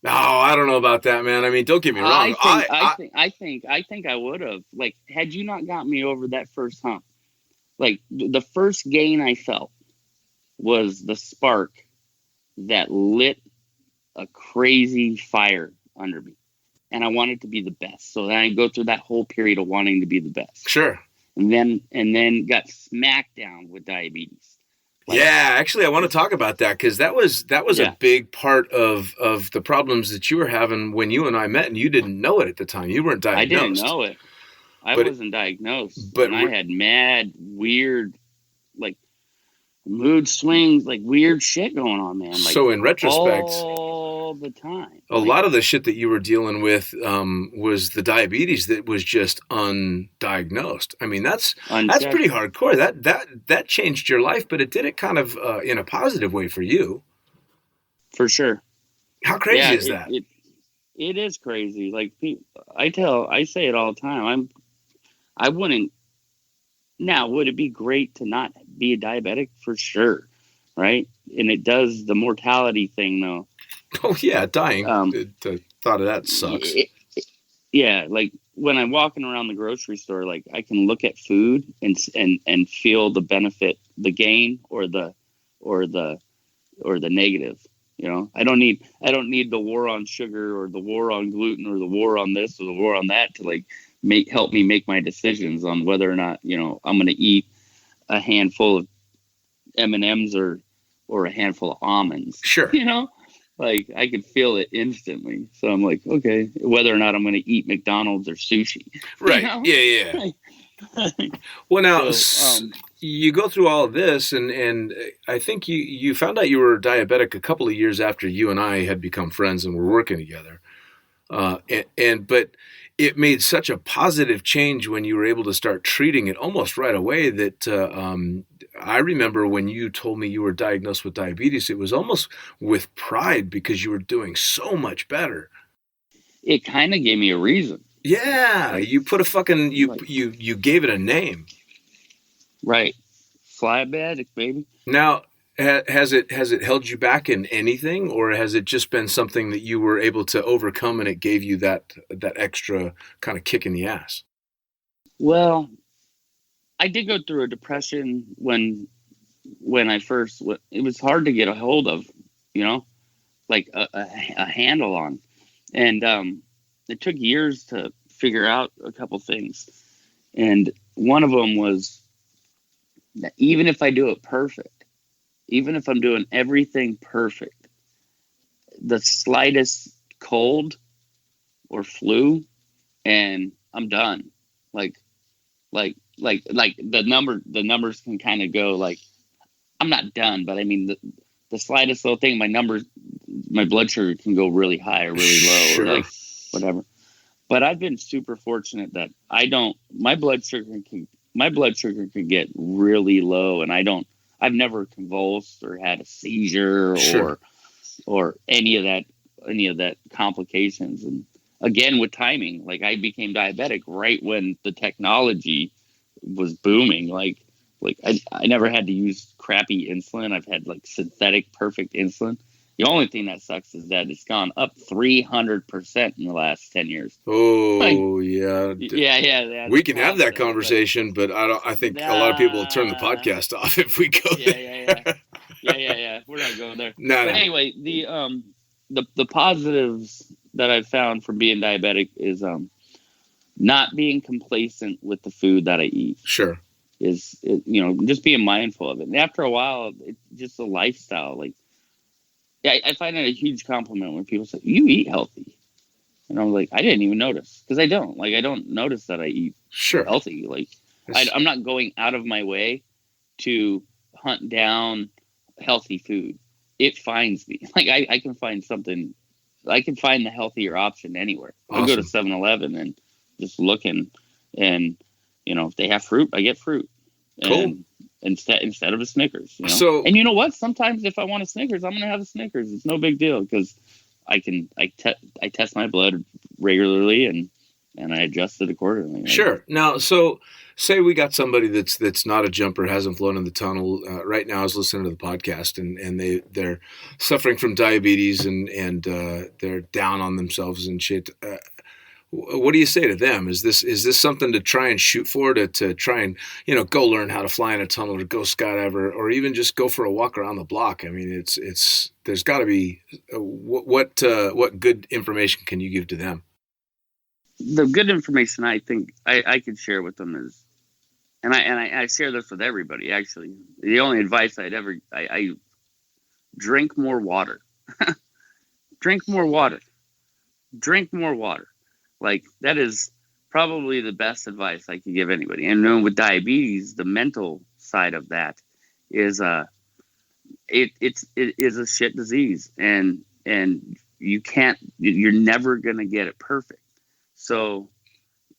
No, I don't know about that, man. I mean, don't get me wrong. I think I would have. Like, had you not got me over that first hump, like the first gain I felt was the spark that lit a crazy fire under me, and I wanted to be the best. So then I go through that whole period of wanting to be the best. Sure. And then got smacked down with diabetes. Like, yeah, actually, I want to talk about that because that was a big part of the problems that you were having when you and I met, and you didn't know it at the time. You weren't diagnosed. I didn't know it. I wasn't diagnosed, but I had mad, weird, like mood swings, like weird shit going on, man. Like, so in retrospect, all the time, a lot of the shit that you were dealing with was the diabetes that was just undiagnosed. I mean, that's pretty hardcore. That changed your life, but it did it kind of in a positive way for you. For sure. How crazy is that? It is crazy. Like, I say it all the time. I wouldn't. Now, would it be great to not be a diabetic? For sure, right? And it does the mortality thing, though. Oh yeah, dying. The thought of that sucks. Yeah, like when I'm walking around the grocery store, like I can look at food and feel the benefit, the gain, or the negative. You know, I don't need the war on sugar or the war on gluten or the war on this or the war on that to like help me make my decisions on whether or not, you know, I'm going to eat a handful of M&Ms or a handful of almonds. Sure. You know, like I could feel it instantly. So I'm like, okay, whether or not I'm going to eat McDonald's or sushi. Right. You know? Yeah. Well, now you go through all of this, and I think you found out you were diabetic a couple of years after you and I had become friends and were working together. But it made such a positive change when you were able to start treating it almost right away that I remember when you told me you were diagnosed with diabetes, it was almost with pride because you were doing so much better. It kind of gave me a reason. Yeah, you put a fucking you gave it a name. Right, Flyaway, baby. Now, has it held you back in anything, or has it just been something that you were able to overcome and it gave you that extra kind of kick in the ass? Well, I did go through a depression when I first. It was hard to get a hold of, you know, like a handle on, and it took years to figure out a couple things, and one of them was that even if I do it perfect, even if I'm doing everything perfect, the slightest cold or flu, and I'm done. Like the numbers can kind of go like, I'm not done, but I mean the slightest little thing, my blood sugar can go really high or really low Sure. or like whatever. But I've been super fortunate that my blood sugar can get really low, and I've never convulsed or had a seizure Sure. or any of that complications. And again, with timing, like I became diabetic right when the technology was booming. Like I never had to use crappy insulin. I've had like synthetic perfect insulin. The only thing that sucks is that it's gone up 300% in the last 10 years. Oh, yeah. Yeah. We can have that conversation, but I think a lot of people will turn the podcast off if we go there. Yeah. We're not going there. No. Anyway, the positives that I've found from being diabetic is not being complacent with the food that I eat. Sure. Just being mindful of it. And after a while, it's just a lifestyle. Like, yeah, I find it a huge compliment when people say, "You eat healthy," and I'm like, I didn't even notice, because I don't. Like, I don't notice that I eat healthy. Like, I'm not going out of my way to hunt down healthy food. It finds me. Like, I can find something. I can find the healthier option anywhere. Awesome. I go to 7-Eleven and just looking, and if they have fruit, I get fruit. Cool. Instead of a Snickers. So, and you know what? Sometimes if I want a Snickers, I'm gonna have a Snickers. It's no big deal, because I test my blood regularly and I adjust it accordingly. Right? Sure. Now, so say we got somebody that's not a jumper, hasn't flown in the tunnel. Right now, I was listening to the podcast, and they're suffering from diabetes and they're down on themselves and shit. What do you say to them? Is this something to try and shoot for, to try and go learn how to fly in a tunnel, or go skydive, or even just go for a walk around the block? I mean, it's there's got to be what good information can you give to them? The good information I think I could share with them is, and I share this with everybody actually. The only advice I drink more water. Drink more water. Drink more water. Like, that is probably the best advice I could give anybody. And with diabetes, the mental side of that is it is a shit disease, and you're never gonna get it perfect. So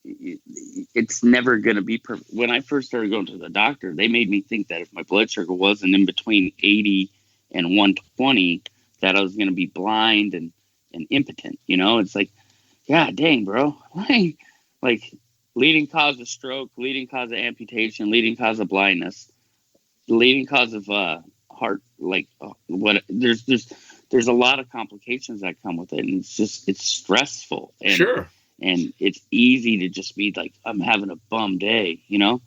it's never gonna be perfect. When I first started going to the doctor, they made me think that if my blood sugar wasn't in between 80 and 120, that I was gonna be blind and impotent. It's like, God dang, bro. Like leading cause of stroke, leading cause of amputation, leading cause of blindness, leading cause of heart. Like there's a lot of complications that come with it, and it's stressful. And, sure. And it's easy to just be like, I'm having a bum day, and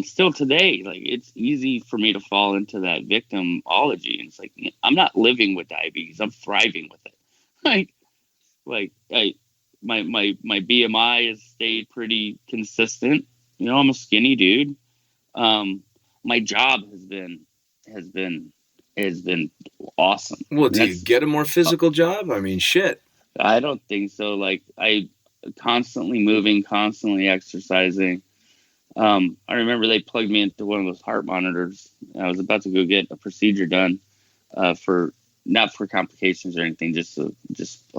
still today, like, it's easy for me to fall into that victimology. And it's like, I'm not living with diabetes. I'm thriving with it. My BMI has stayed pretty consistent. I'm a skinny dude. My job has been awesome. Well, do you get a more physical job? I mean, shit. I don't think so. Like, I constantly moving, constantly exercising. I remember they plugged me into one of those heart monitors. I was about to go get a procedure done, not for complications or anything, just a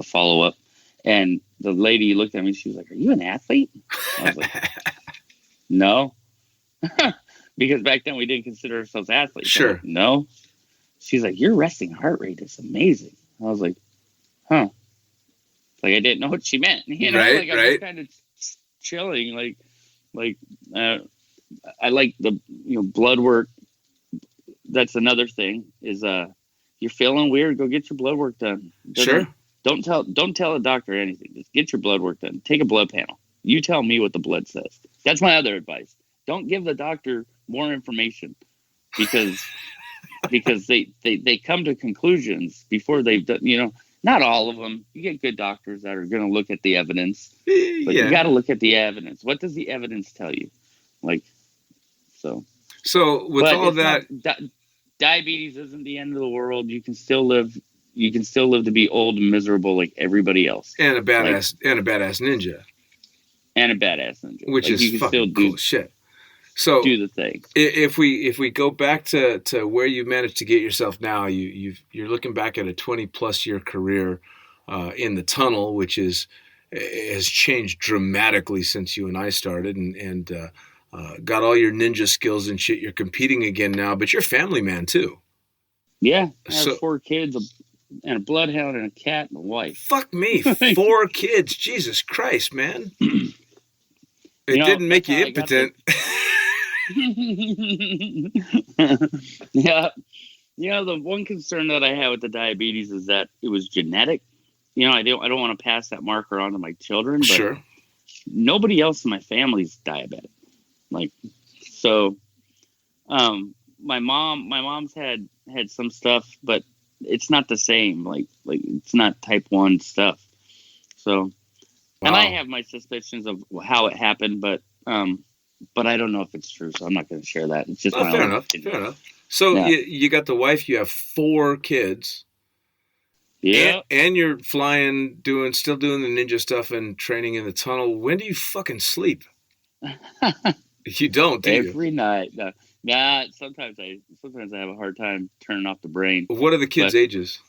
follow up. And the lady looked at me. She was like, "Are you an athlete?" I was like, "No," because back then we didn't consider ourselves athletes. Sure. Like, no. She's like, "Your resting heart rate is amazing." I was like, "Huh." Like, I didn't know what she meant. Right, I'm just kind of chilling. I like the blood work. That's another thing. Is you're feeling weird, go get your blood work done. Sure. Don't tell a doctor anything. Just get your blood work done. Take a blood panel. You tell me what the blood says. That's my other advice. Don't give the doctor more information, because they come to conclusions before they've done. Not all of them. You get good doctors that are going to look at the evidence, but you got to look at the evidence. What does the evidence tell you? So with all that, diabetes isn't the end of the world. You can still live. You can still live to be old and miserable like everybody else. And a badass ninja. And a badass ninja. Which is fucking cool shit. So do the thing. If we go back to where you managed to get yourself now, you're looking back at a 20+ year career in the tunnel, which has changed dramatically since you and I started, and got all your ninja skills and shit. You're competing again now, but you're a family man too. Yeah, I have 4 kids and a bloodhound and a cat and a wife. Fuck me, 4 kids, Jesus Christ, man! It didn't make you impotent. Yeah. The one concern that I had with the diabetes is that it was genetic. I don't want to pass that marker on to my children, but sure. Nobody else in my family's diabetic. My mom's had some stuff, but it's not the same. Like it's not type 1 stuff. So, wow. And I have my suspicions of how it happened, but I don't know if it's true, so I'm not going to share that. It's just my own opinion. Fair enough. So yeah. you got the wife, you have 4 kids. Yeah. And you're flying, still doing the ninja stuff and training in the tunnel. When do you fucking sleep? You don't, do you? Every night. No. Nah, sometimes I have a hard time turning off the brain. What are the kids' ages?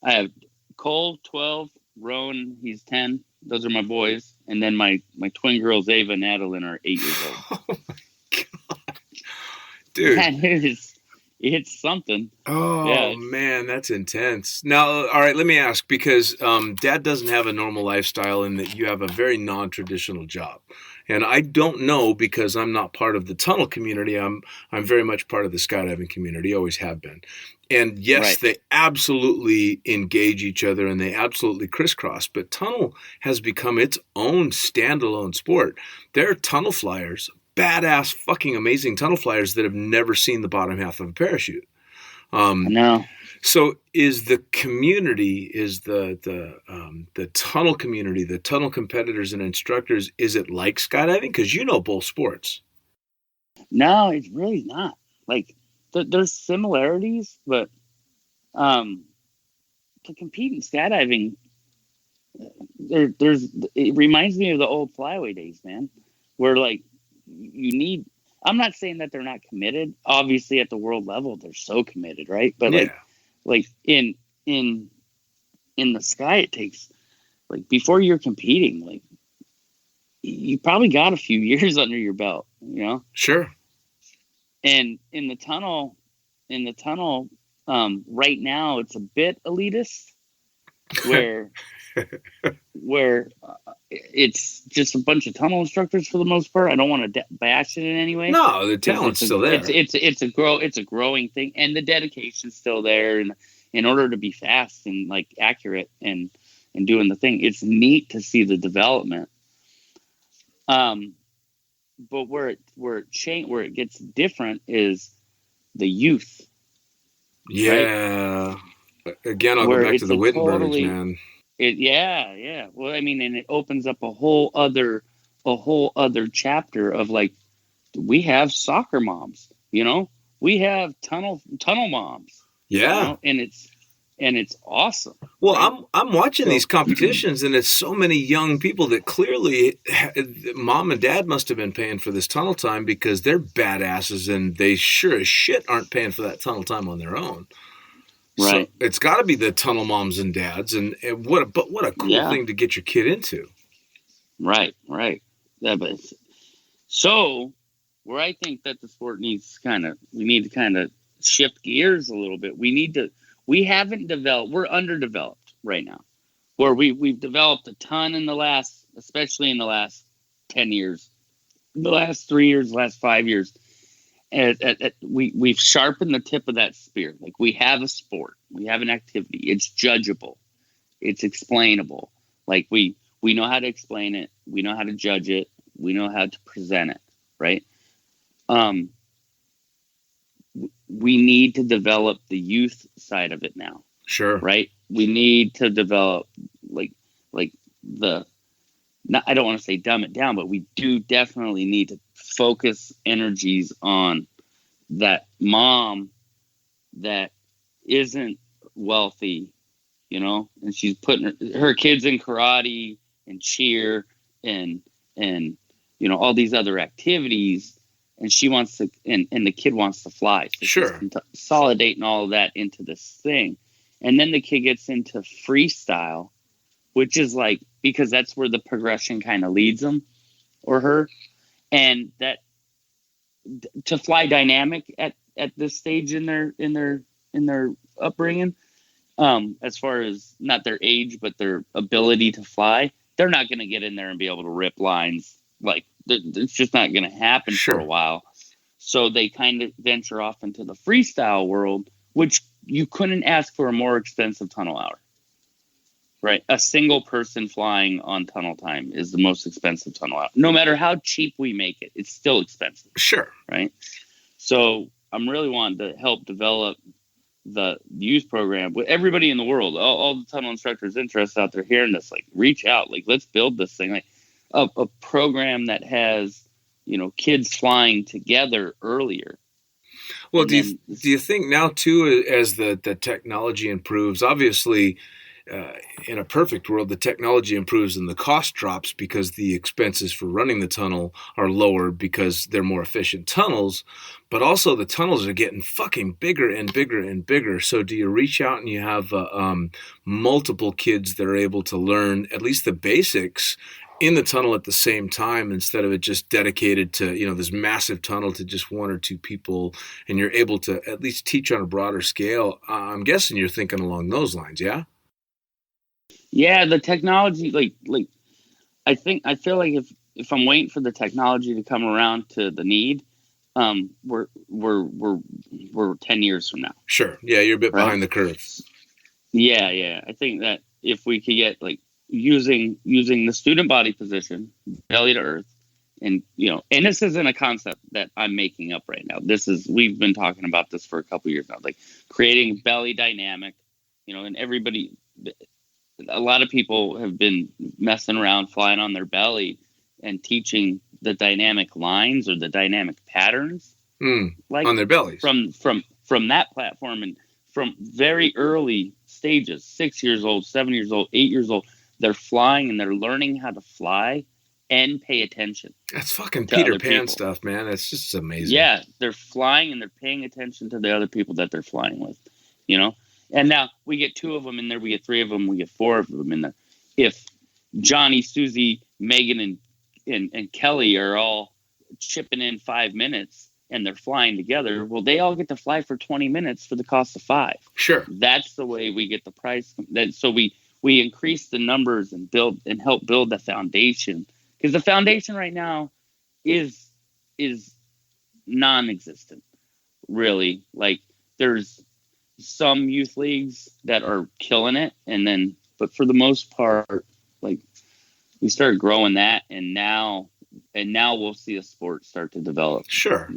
I have Cole, 12, Rowan, he's 10. Those are my boys. And then my twin girls, Ava and Adeline, are 8 years old. Oh, my God. Dude. It's something. Oh, yeah, man, that's intense. Now, all right, let me ask, because Dad doesn't have a normal lifestyle in that you have a very non-traditional job. And I don't know, because I'm not part of the tunnel community. I'm very much part of the skydiving community, always have been. And yes, right. They absolutely engage each other and they absolutely crisscross. But tunnel has become its own standalone sport. There are tunnel flyers, badass, fucking amazing tunnel flyers that have never seen the bottom half of a parachute. No. So is the community, is the tunnel community, the tunnel competitors and instructors, is it like skydiving? Because you know both sports. No, it's really not. Like, there's similarities, but to compete in skydiving, it reminds me of the old Flyaway days, man, where like I'm not saying that they're not committed. Obviously, at the world level, they're so committed, right? But yeah. like in the sky, it takes, like, before you're competing, like, you probably got a few years under your belt, Sure. And in the tunnel, right now, it's a bit elitist, where it's just a bunch of tunnel instructors for the most part. I don't want to bash it in any way. No, the talent's still there. It's a growing thing, and the dedication's still there. And in order to be fast and like accurate and doing the thing, it's neat to see the development. But where it gets different is the youth. Yeah. Right? Again, I'll go back to the Wittenbergs, man. Yeah. Well, I mean, and it opens up a whole other chapter of, like, we have soccer moms, we have tunnel moms. Yeah. And it's awesome. Well, right? I'm watching these competitions, and it's so many young people that clearly mom and dad must have been paying for this tunnel time, because they're badasses, and they sure as shit aren't paying for that tunnel time on their own. Right. So it's got to be the tunnel moms and dads, and what a cool thing to get your kid into. Right. Yeah, but so where I think that the sport needs we need to kind of shift gears a little bit. We haven't developed. We're underdeveloped right now, where we've developed a ton especially in the last 10 years, the last 3 years, the last 5 years. We've sharpened the tip of that spear. Like, we have a sport, we have an activity. It's judgeable, it's explainable. Like, we know how to explain it, we know how to judge it, we know how to present it. Right. We need to develop the youth side of it now. Sure. Right. We need to develop I don't want to say dumb it down, but we do definitely need to focus energies on that mom that isn't wealthy, and she's putting her kids in karate and cheer and all these other activities, and she wants to, and the kid wants to fly. So Sure. she's consolidating all of that into this thing. And then the kid gets into freestyle, which is like, because that's where the progression kind of leads them or her. And that to fly dynamic at this stage in their upbringing, as far as not their age, but their ability to fly, they're not going to get in there and be able to rip lines. Like, it's just not going to happen Sure. for a while. So they kind of venture off into the freestyle world, which you couldn't ask for a more expensive tunnel hour, right? A single person flying on tunnel time is the most expensive tunnel hour. No matter how cheap we make it, it's still expensive. Sure. Right. So I'm really wanting to help develop the youth program with everybody in the world, all the tunnel instructors interested out there hearing this, like, reach out, like, let's build this thing, like a program that has, kids flying together earlier. Well, do you think now too, as the technology improves, obviously, in a perfect world, the technology improves and the cost drops because the expenses for running the tunnel are lower because they're more efficient tunnels, but also the tunnels are getting fucking bigger and bigger and bigger. So do you reach out and you have multiple kids that are able to learn at least the basics in the tunnel at the same time, instead of it just dedicated to, this massive tunnel to just one or two people, and you're able to at least teach on a broader scale? I'm guessing you're thinking along those lines, yeah? Yeah, the technology, like I feel like if I'm waiting for the technology to come around to the need, we're 10 years from now. Sure. Yeah, you're a bit behind the curve. Yeah. I think that if we could get, like, using the student body position, belly to earth, and and this isn't a concept that I'm making up right now. We've been talking about this for a couple years now, like creating belly dynamic, and a lot of people have been messing around flying on their belly and teaching the dynamic lines or the dynamic patterns, like on their bellies from that platform, and from very early stages, 6 years old, 7 years old, 8 years old. They're flying and they're learning how to fly and pay attention. That's fucking Peter Pan stuff, man. It's just amazing. Yeah, they're flying and they're paying attention to the other people that they're flying with, And now we get 2 of them in there, we get 3 of them, we get 4 of them in there. If Johnny, Susie, Megan, and Kelly are all chipping in 5 minutes and they're flying together, well, they all get to fly for 20 minutes for the cost of 5. Sure. That's the way we get the price. So we increase the numbers and build and help build the foundation, because the foundation right now is non-existent, really. Like, there's some youth leagues that are killing it, but for the most part, like, we started growing that, and now we'll see a sport start to develop. Sure.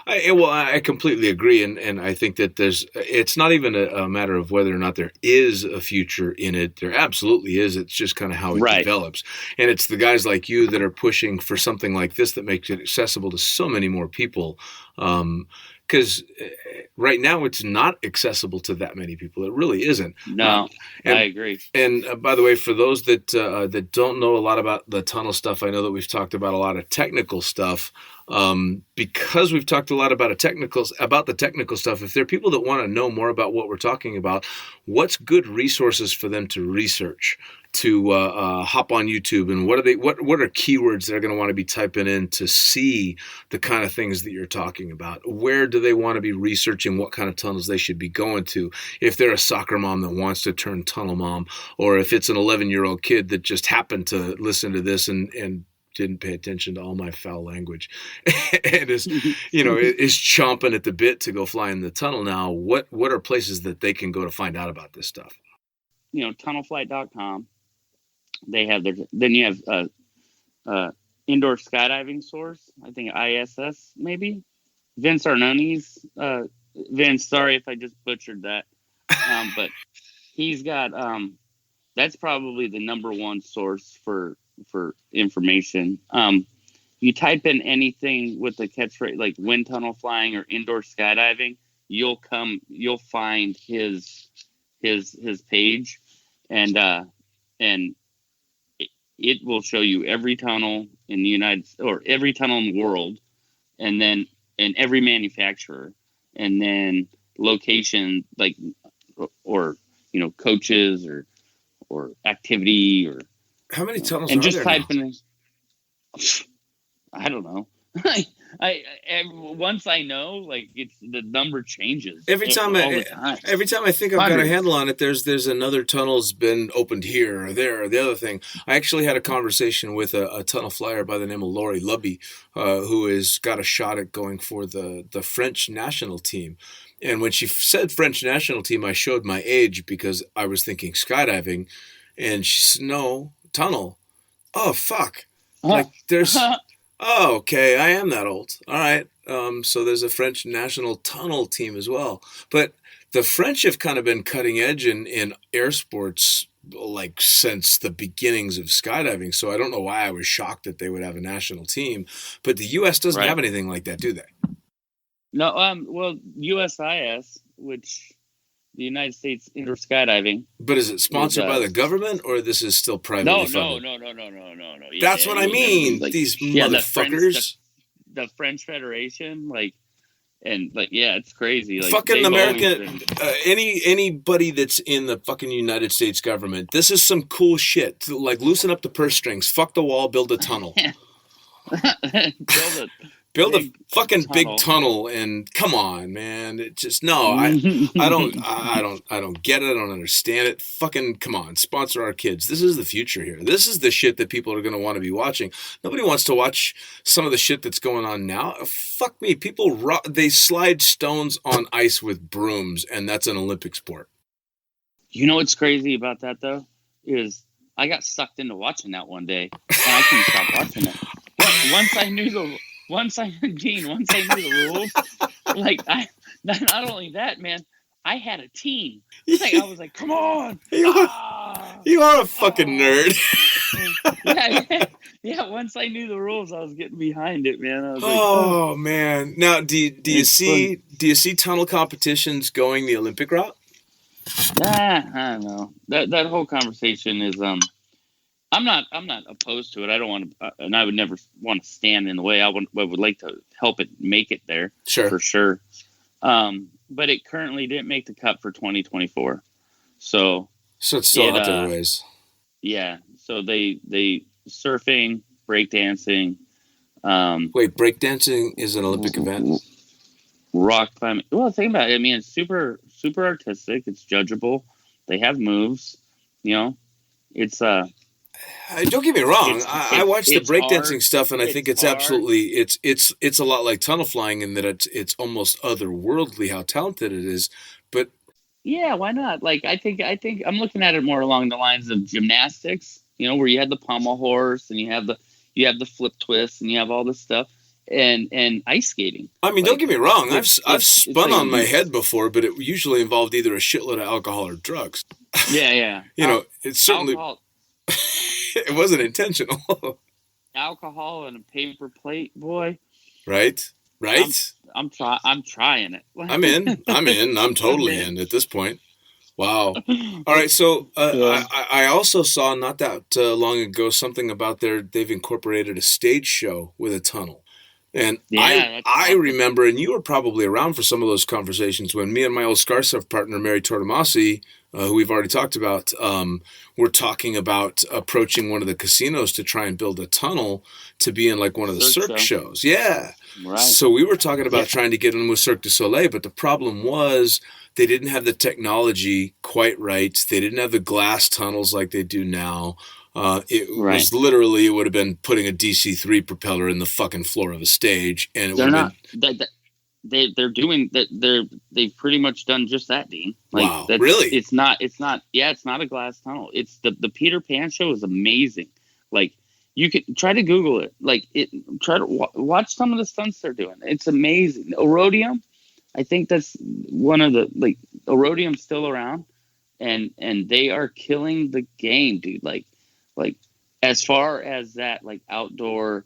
I completely agree, and I think that it's not even a matter of whether or not there is a future in it. There absolutely is. It's just kind of how it develops, and it's the guys like you that are pushing for something like this that makes it accessible to so many more people. Because right now it's not accessible to that many people. It really isn't. No, I agree. And by the way, for those that don't know a lot about the tunnel stuff, I know that we've talked about a lot of technical stuff. Because we've talked a lot about the technical stuff, if there are people that want to know more about what we're talking about, what's good resources for them to research, to hop on YouTube, and what are keywords they're going to want to be typing in to see the kind of things that you're talking about? Where do they want to be researching what kind of tunnels they should be going to? If they're a soccer mom that wants to turn tunnel mom, or if it's an 11-year-old kid that just happened to listen to this and didn't pay attention to all my foul language and is chomping at the bit to go fly in the tunnel now, what are places that they can go to find out about this stuff? Tunnelflight.com. They have then you have indoor skydiving source, I think ISS maybe. Vince Arnone's Vince, sorry if I just butchered that. But he's got that's probably the number one source for information. You type in anything with the catchphrase like wind tunnel flying or indoor skydiving, you'll find his page, and it will show you every tunnel in the every tunnel in the world and then and every manufacturer, and then location, like, or coaches or activity, or How many tunnels and are just there type now? in. I don't know. I once I know, like, it's the number changes Every time all the time. I think I've got a handle on it, there's another tunnel's been opened here or there or the other thing. I actually had a conversation with a tunnel flyer by the name of Lori Lubby, who has got a shot at going for the French national team. And when she said French national team, I showed my age because I was thinking skydiving, and she said, "No, tunnel." Oh fuck! Like there's. Oh, okay. I am that old. All right. So there's a French national tunnel team as well. But the French have kind of been cutting edge in air sports like since the beginnings of skydiving. So I don't know why I was shocked that they would have a national team. But the U.S. doesn't have anything like that, do they? No. Well, USIS, which the United States Indoor Skydiving. But is it sponsored by the government, or this is still privately funded? No. That's what I mean. Like, these motherfuckers. The French Federation, it's crazy. Like, fucking American, anybody that's in the fucking United States government, this is some cool shit. Like, loosen up the purse strings, fuck the wall, build a tunnel. Build a fucking big tunnel, and come on, man. It just I don't get it. I don't understand it. Fucking come on, sponsor our kids. This is the future here. This is the shit that people are going to want to be watching. Nobody wants to watch some of the shit that's going on now. Fuck me. People they slide stones on ice with brooms, and that's an Olympic sport. You know what's crazy about that though is I got sucked into watching that one day, and I couldn't stop watching it. Once I knew the rules, not only that, man, I had a team. Like, I was like, come on. You are a fucking nerd. Yeah, once I knew the rules, I was getting behind it, man. I was man. Now, do you see tunnel competitions going the Olympic route? I don't know. That whole conversation is I'm not opposed to it. I don't want to, and I would never want to stand in the way. I would like to help it make it there, for sure. But it currently didn't make the cut for 2024. So it's still out there ways. Yeah. So they surfing, breakdancing. Wait, breakdancing is an Olympic event? Rock climbing. Well, think about it. I mean, it's super, super artistic. It's judgeable. They have moves. It's don't get me wrong. I watch the breakdancing stuff, and I think it's absolutely it's a lot like tunnel flying in that it's almost otherworldly how talented it is. But yeah, why not? Like, I think I'm looking at it more along the lines of gymnastics. Where you had the pommel horse, and you have the flip twist, and you have all this stuff, and ice skating. I mean, don't get me wrong. I've spun on my head before, but it usually involved either a shitload of alcohol or drugs. Yeah. It's certainly. Alcohol. It wasn't intentional. Alcohol and a paper plate, boy. Right. I'm trying it. I'm in. I'm totally in at this point. Wow. All right. So I also saw not that long ago something about they've incorporated a stage show with a tunnel. And I remember, and you were probably around for some of those conversations when me and my old Scarsurf partner, Mary Tortomasi, who we've already talked about, were talking about approaching one of the casinos to try and build a tunnel to be in like one of the Cirque shows. Yeah. Right. So we were talking about trying to get in with Cirque du Soleil, but the problem was they didn't have the technology quite right. They didn't have the glass tunnels like they do now. Was literally, it would have been putting a DC-3 propeller in the fucking floor of a stage, and they're doing that. They've pretty much done just that, Dean. Like, wow, really? It's not. Yeah, it's not a glass tunnel. It's the Peter Pan show is amazing. Like, you could try to Google it. Like, try to watch some of the stunts they're doing. It's amazing. Aerodium, I think that's one of the Aerodium's still around, and they are killing the game, dude. Like as far as that, like, outdoor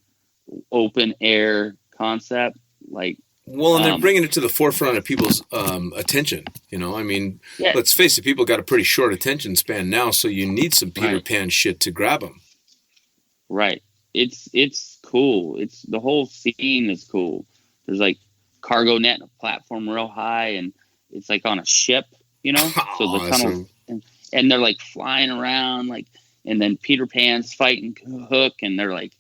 open air concept, like. Well, and they're bringing it to the forefront of people's attention. I mean, let's face it, people got a pretty short attention span now, so you need some Peter Pan shit to grab them. Right. It's cool. The whole scene is cool. there's like cargo net, a platform real high, and it's like on a ship, you know. So the tunnel, and they're like flying around, like, and then Peter Pan's fighting Hook, and they're like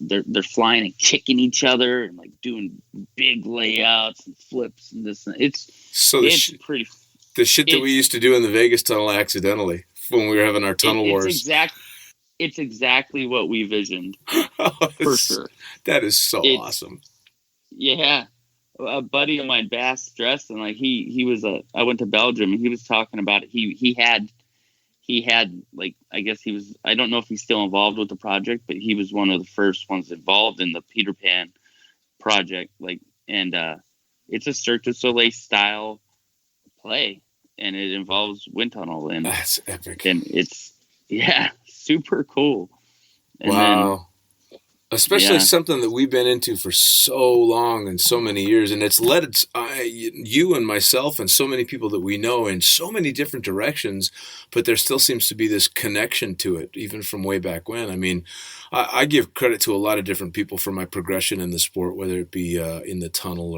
they're flying and kicking each other and like doing big layouts and flips and this. And it's pretty. The shit that we used to do in the Vegas tunnel accidentally when we were having our tunnel wars. It's exactly what we visioned, for sure. That is so awesome. Yeah, a buddy of mine, Bass Dress, and like he was I went to Belgium, and he was talking about it. He had like, I guess he was, I don't know if he's still involved with the project, but he was one of the first ones involved in the Peter Pan project. Like, and it's a Cirque du Soleil style play, and it involves wind tunnel, and that's epic, and it's super cool. And wow. Especially something that we've been into for so long and so many years, and it's led you and myself and so many people that we know in so many different directions, but there still seems to be this connection to it, even from way back when. I mean, I give credit to a lot of different people for my progression in the sport, whether it be in the tunnel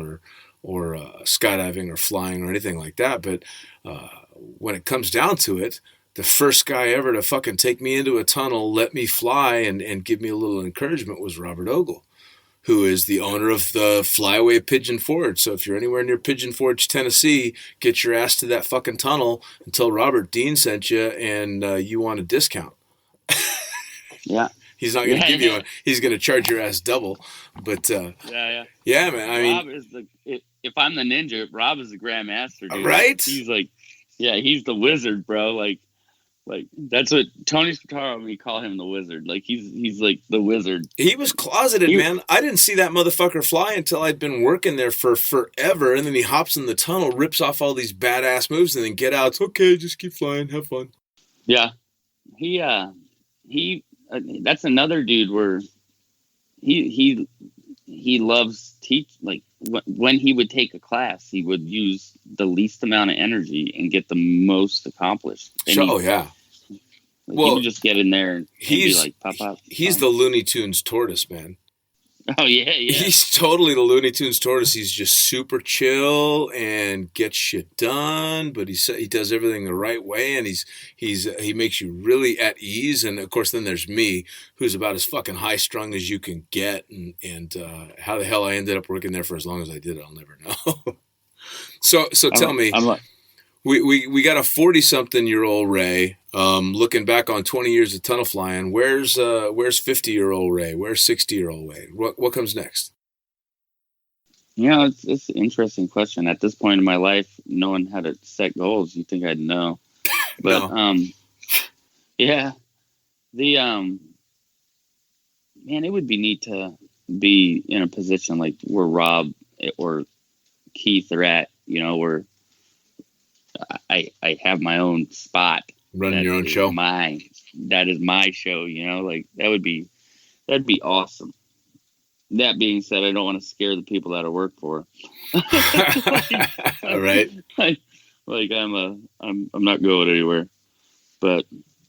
or skydiving or flying or anything like that. But when it comes down to it, the first guy ever to fucking take me into a tunnel, let me fly, and give me a little encouragement was Robert Ogle, who is the owner of the Flyaway Pigeon Forge. So if you're anywhere near Pigeon Forge, Tennessee, get your ass to that fucking tunnel and tell Robert Dean sent you, and you want a discount. Yeah. He's not going to give you one. He's going to charge your ass double. But yeah, man. I mean, Rob is if I'm the ninja, Rob is the grandmaster, dude. Right? He's like, he's the wizard, bro. Like that's what Tony Spataro, we call him the wizard. Like he's like the wizard. He was closeted, man. I didn't see that motherfucker fly until I'd been working there for forever, and then he hops in the tunnel, rips off all these badass moves, and then get out. It's okay, just keep flying, have fun. Yeah, he that's another dude where he loves teach. Like when he would take a class, he would use the least amount of energy and get the most accomplished. And he would just get in there and be like, pop. He's the Looney Tunes tortoise, man. Oh, yeah. He's totally the Looney Tunes tortoise. He's just super chill and gets shit done, but he does everything the right way, and he makes you really at ease. And of course, then there's me, who's about as fucking high strung as you can get, and how the hell I ended up working there for as long as I did, I'll never know. So tell me. We got a 40-something-year-old Ray. Looking back on 20 years of tunnel flying, where's 50-year-old Ray? Where's 60-year-old Ray? What comes next? It's an interesting question. At this point in my life, knowing how to set goals, you think I'd know. But man, it would be neat to be in a position like where Rob or Keith are at. Where I have my own spot. Running your own show. That is my show, like that'd be awesome. That being said, I don't want to scare the people that I work for. All right. Like I'm not going anywhere. But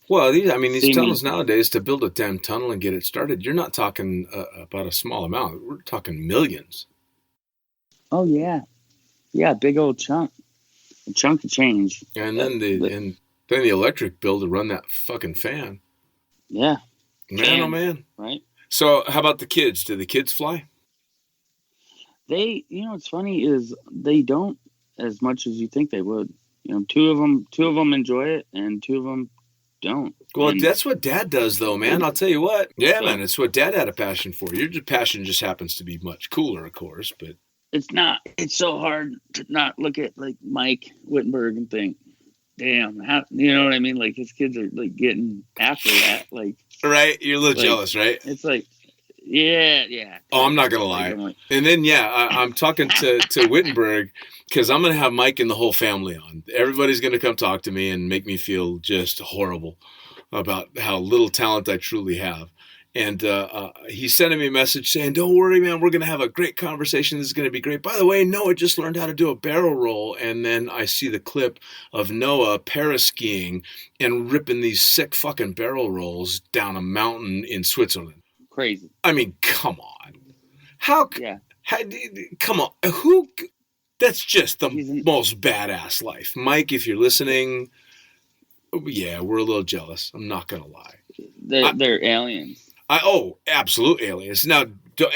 these tunnels nowadays, to build a damn tunnel and get it started, you're not talking about a small amount. We're talking millions. Oh yeah, big old chunk. A chunk of change. And then the electric bill to run that fucking fan. Yeah. Man, oh man. Right. So how about the kids? Do the kids fly? They, what's funny is they don't as much as you think they would. Two of them enjoy it, and two of them don't. Well, that's what Dad does, though, man. I'll tell you what. Yeah, man, it's what Dad had a passion for. Your passion just happens to be much cooler, of course, but it's not. It's so hard to not look at like Mike Wittenberg and think, damn, how, you know what I mean? Like his kids are like getting after that, like. Right, you're a little jealous, right? It's like, yeah. Oh, I'm not gonna lie. And then I'm talking to Wittenberg because I'm gonna have Mike and the whole family on. Everybody's gonna come talk to me and make me feel just horrible about how little talent I truly have. And he's sending me a message saying, "Don't worry, man. We're gonna have a great conversation. This is gonna be great. By the way, Noah just learned how to do a barrel roll." And then I see the clip of Noah paraskiing and ripping these sick fucking barrel rolls down a mountain in Switzerland. Crazy. I mean, come on. How? Yeah. Come on, who? That's just the most badass life, Mike. If you're listening, yeah, we're a little jealous. I'm not gonna lie. They're aliens. Absolute aliens. Now,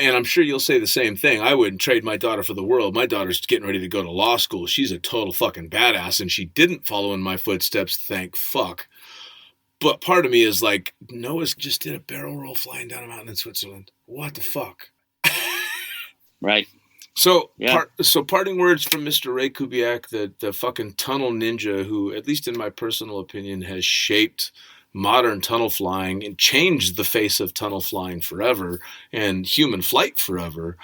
and I'm sure you'll say the same thing. I wouldn't trade my daughter for the world. My daughter's getting ready to go to law school. She's a total fucking badass, and she didn't follow in my footsteps. Thank fuck. But part of me is like, Noah just did a barrel roll flying down a mountain in Switzerland. What the fuck? Right. So, parting words from Mr. Ray Kubiak, the fucking tunnel ninja, who, at least in my personal opinion, has shaped modern tunnel flying and changed the face of tunnel flying forever and human flight forever.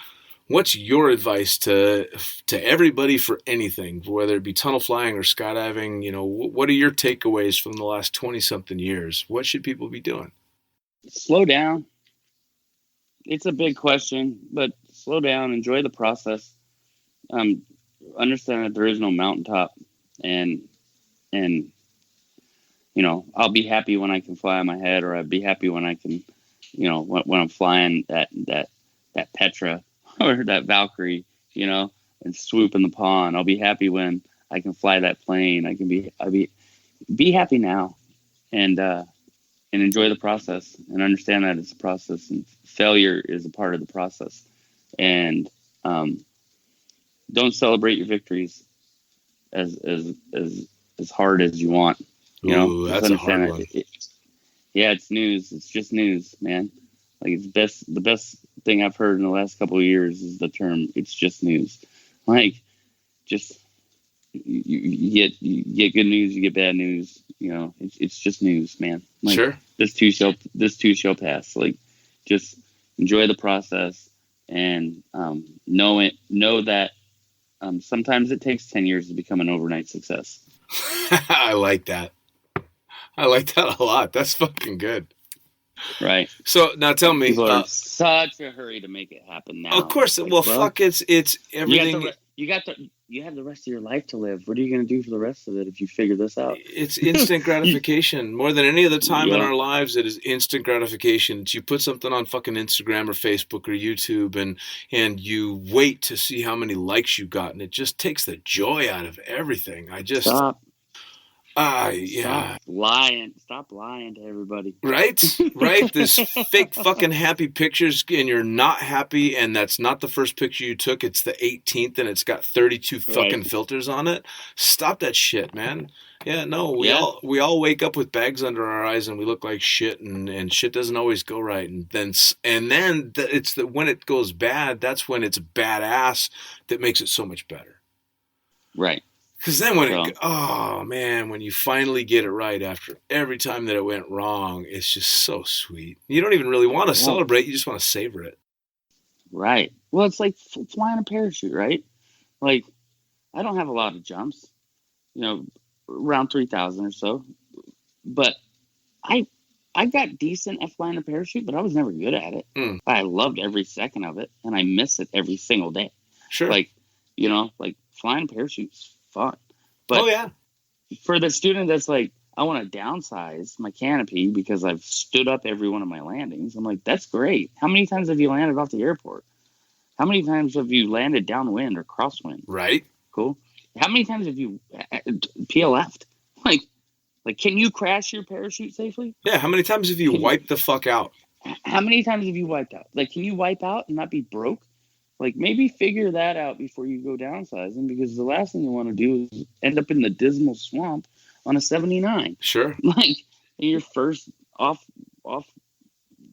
What's your advice to everybody for anything, whether it be tunnel flying or skydiving? You know, what are your takeaways from the last 20-something years? What should people be doing? Slow down. It's a big question, but slow down. Enjoy the process. Understand that there is no mountaintop, and you know, I'll be happy when I can fly on my head, or I'll be happy when I can, you know, when I'm flying that Petra or that Valkyrie, you know, and swoop in the pond. I'll be happy when I can fly that plane. I'll be happy now, and enjoy the process, and understand that it's a process, and failure is a part of the process. And don't celebrate your victories as hard as you want. You know, ooh, that's a hard one. It's news. It's just news, man. Like, it's the best thing I've heard in the last couple of years is the term "it's just news." Like, just you get good news, you get bad news. You know, it's just news, man. Like, sure. This too shall pass. Like, just enjoy the process, and know that sometimes it takes 10 years to become an overnight success. I like that. I like that a lot. That's fucking good. Right. So now tell me, people are in such a hurry to make it happen now. Of course. Like, well, fuck. It's everything. You have the rest of your life to live. What are you going to do for the rest of it if you figure this out? It's instant gratification. More than any other time in our lives, it is instant gratification. It's you put something on fucking Instagram or Facebook or YouTube, and you wait to see how many likes you got, and it just takes the joy out of everything. Stop yeah. Stop lying to everybody. Right? This fake fucking happy pictures, and you're not happy, and that's not the first picture you took. It's the 18th, and it's got 32 fucking filters on it. Stop that shit, man. Yeah, no, we all wake up with bags under our eyes, and we look like shit, and shit doesn't always go right. And then it's when it goes bad, that's when it's badass that makes it so much better. Right. Because then when you finally get it right after every time that it went wrong, it's just so sweet. You don't even really want to celebrate. You just want to savor it. Right. Well, it's like flying a parachute, right? Like, I don't have a lot of jumps, you know, around 3,000 or so. But I got decent at flying a parachute, but I was never good at it. I loved every second of it, and I miss it every single day. Sure. Like, you know, like flying parachutes. Fun. But for the student that's like, I want to downsize my canopy because I've stood up every one of my landings, I'm like, that's great. How many times have you landed off the airport? How many times have you landed downwind or crosswind? Right. Cool. How many times have you PLF'd? Like, can you crash your parachute safely? Yeah. How many times have you wiped the fuck out? How many times have you wiped out? Like, can you wipe out and not be broke? Like, maybe figure that out before you go downsizing, because the last thing you want to do is end up in the dismal swamp on a 79. Sure. Like, in your first off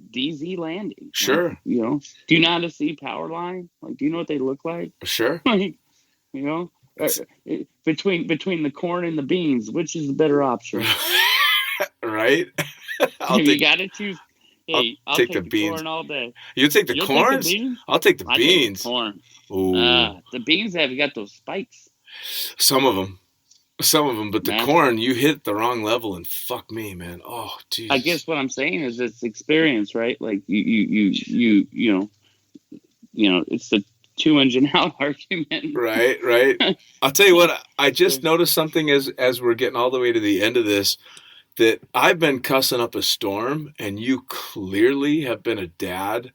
DZ landing. Sure. Like, you know, do you know how to see power line? Like, do you know what they look like? Sure. Like, you know, between the corn and the beans, which is the better option? Right. You got to choose. Hey, I'll take the beans. corn all day. You take the corns? I'll take the beans. Take the corn. Ooh. The beans have got those spikes. Some of them, but the corn, you hit the wrong level, and fuck me, man. Oh, geez. I guess what I'm saying is it's experience, right? Like you know, it's the 2-engine out argument. Right. I'll tell you what. I just noticed something as we're getting all the way to the end of this. That I've been cussing up a storm, and you clearly have been a dad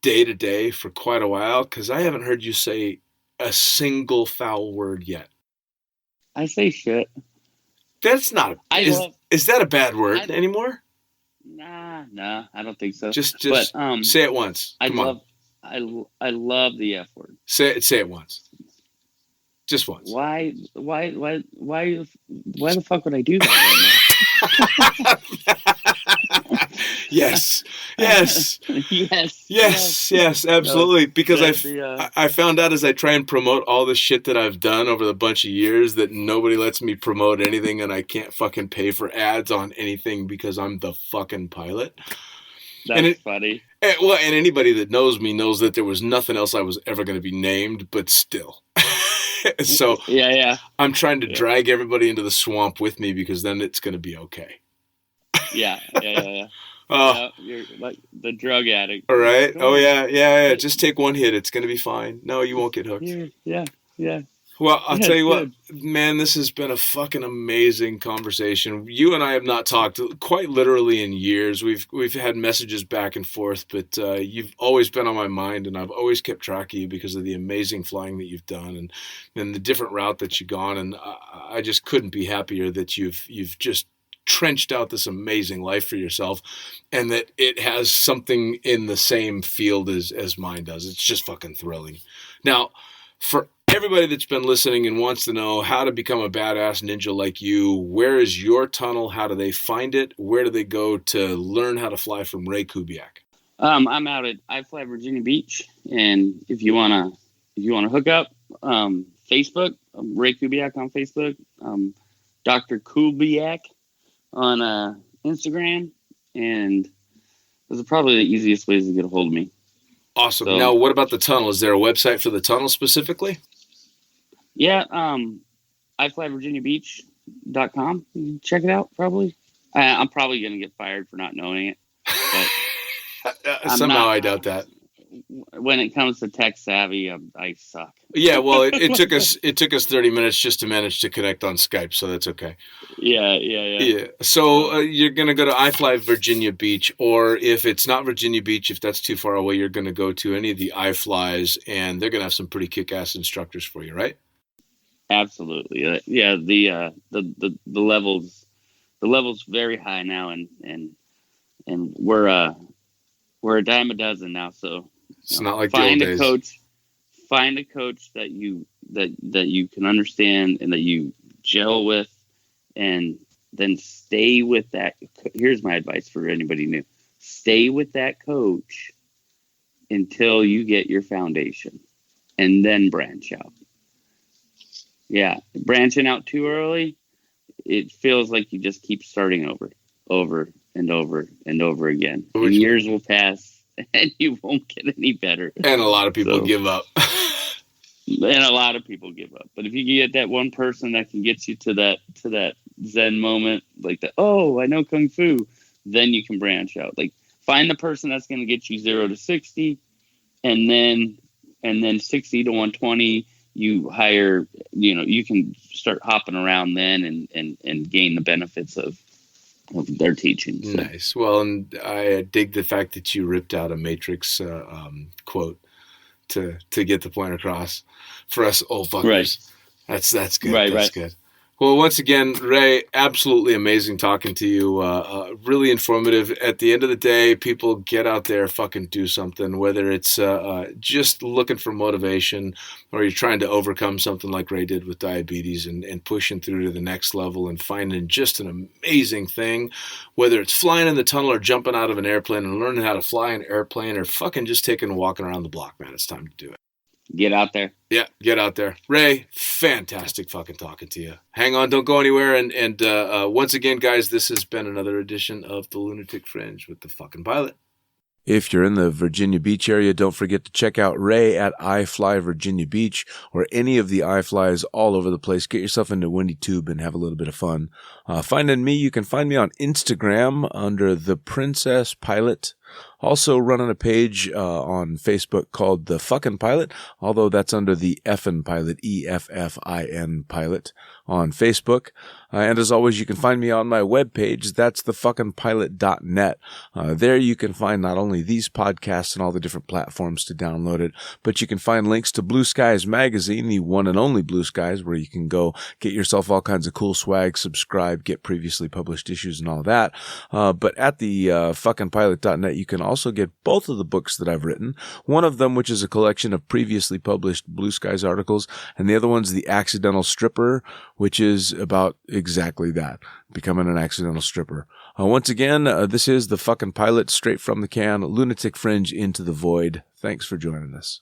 day to day for quite a while? Because I haven't heard you say a single foul word yet. I say shit. That's not. Is that a bad word anymore? Nah, I don't think so. Just say it once. I love the F word. Say it once. Just once. Why the fuck would I do that right now? Yes, absolutely. No, because I found out as I try and promote all the shit that I've done over the bunch of years that nobody lets me promote anything, and I can't fucking pay for ads on anything because I'm the fucking pilot. That's funny. And anybody that knows me knows that there was nothing else I was ever going to be named, but still. So yeah, I'm trying to drag everybody into the swamp with me because then it's going to be okay. Yeah. You're like the drug addict. All right. Oh yeah. Just take one hit. It's going to be fine. No, you won't get hooked. Yeah. Well, I'll tell you what, man, this has been a fucking amazing conversation. You and I have not talked quite literally in years. We've had messages back and forth, but you've always been on my mind, and I've always kept track of you because of the amazing flying that you've done and the different route that you've gone. And I just couldn't be happier that you've just trenched out this amazing life for yourself, and that it has something in the same field as mine does. It's just fucking thrilling. Now, for everybody that's been listening and wants to know how to become a badass ninja like you, where is your tunnel? How do they find it? Where do they go to learn how to fly from Ray Kubiak? I'm out at I Fly Virginia Beach, and if you wanna hook up, Facebook, Ray Kubiak on Facebook, Dr. Kubiak on Instagram, and those are probably the easiest ways to get a hold of me. Awesome. So, now, what about the tunnel? Is there a website for the tunnel specifically? Yeah, iflyvirginiabeach.com. You can check it out, probably. I'm probably going to get fired for not knowing it. Somehow I doubt that. When it comes to tech savvy, I suck. Yeah, well, it took us 30 minutes just to manage to connect on Skype, so that's okay. Yeah. So you're going to go to iFly Virginia Beach, or if it's not Virginia Beach, if that's too far away, you're going to go to any of the iFlies, and they're going to have some pretty kick-ass instructors for you, right? Absolutely. Yeah, the levels very high now, and we're a dime a dozen now, so it's not like the old days. Find a coach that you can understand and that you gel with, and then stay with that. Here's my advice for anybody new: stay with that coach until you get your foundation, and then branch out. Yeah, branching out too early, it feels like you just keep starting over and over again. And years will pass, and you won't get any better. And a lot of people give up. And a lot of people give up. But if you get that one person that can get you to that Zen moment, like that, oh, I know Kung Fu, then you can branch out. Like, find the person that's going to get you 0 to 60, and then 60 to 120. You hire, you can start hopping around then and gain the benefits of their teaching. So. Nice. Well, and I dig the fact that you ripped out a Matrix quote to get the point across for us old fuckers. Right. That's good. That's good. Well, once again, Ray, absolutely amazing talking to you. Really informative. At the end of the day, people get out there, fucking do something, whether it's just looking for motivation or you're trying to overcome something like Ray did with diabetes and pushing through to the next level and finding just an amazing thing, whether it's flying in the tunnel or jumping out of an airplane and learning how to fly an airplane or fucking just taking and walking around the block, man. It's time to do it. Get out there. Yeah, get out there. Ray, fantastic fucking talking to you. Hang on, don't go anywhere. And once again, guys, this has been another edition of the Lunatic Fringe with the fucking pilot. If you're in the Virginia Beach area, don't forget to check out Ray at iFly Virginia Beach or any of the iFlies all over the place. Get yourself into Windy Tube and have a little bit of fun. Finding me, you can find me on Instagram under The Princess Pilot. Also running a page on Facebook called The Fuckin Pilot, although that's under the Effin Pilot, EFFIN Pilot on Facebook. And as always, you can find me on my webpage. That's thefuckinpilot.net. There you can find not only these podcasts and all the different platforms to download it, but you can find links to Blue Skies Magazine, the one and only Blue Skies, where you can go get yourself all kinds of cool swag, subscribe, get previously published issues and all that. But at the fuckinpilot.net, you can also get both of the books that I've written. One of them, which is a collection of previously published Blue Skies articles, and the other one's The Accidental Stripper, which is about exactly that, becoming an accidental stripper. Once again, this is The Fuckin Pilot, straight from the can, Lunatic Fringe into the void. Thanks for joining us.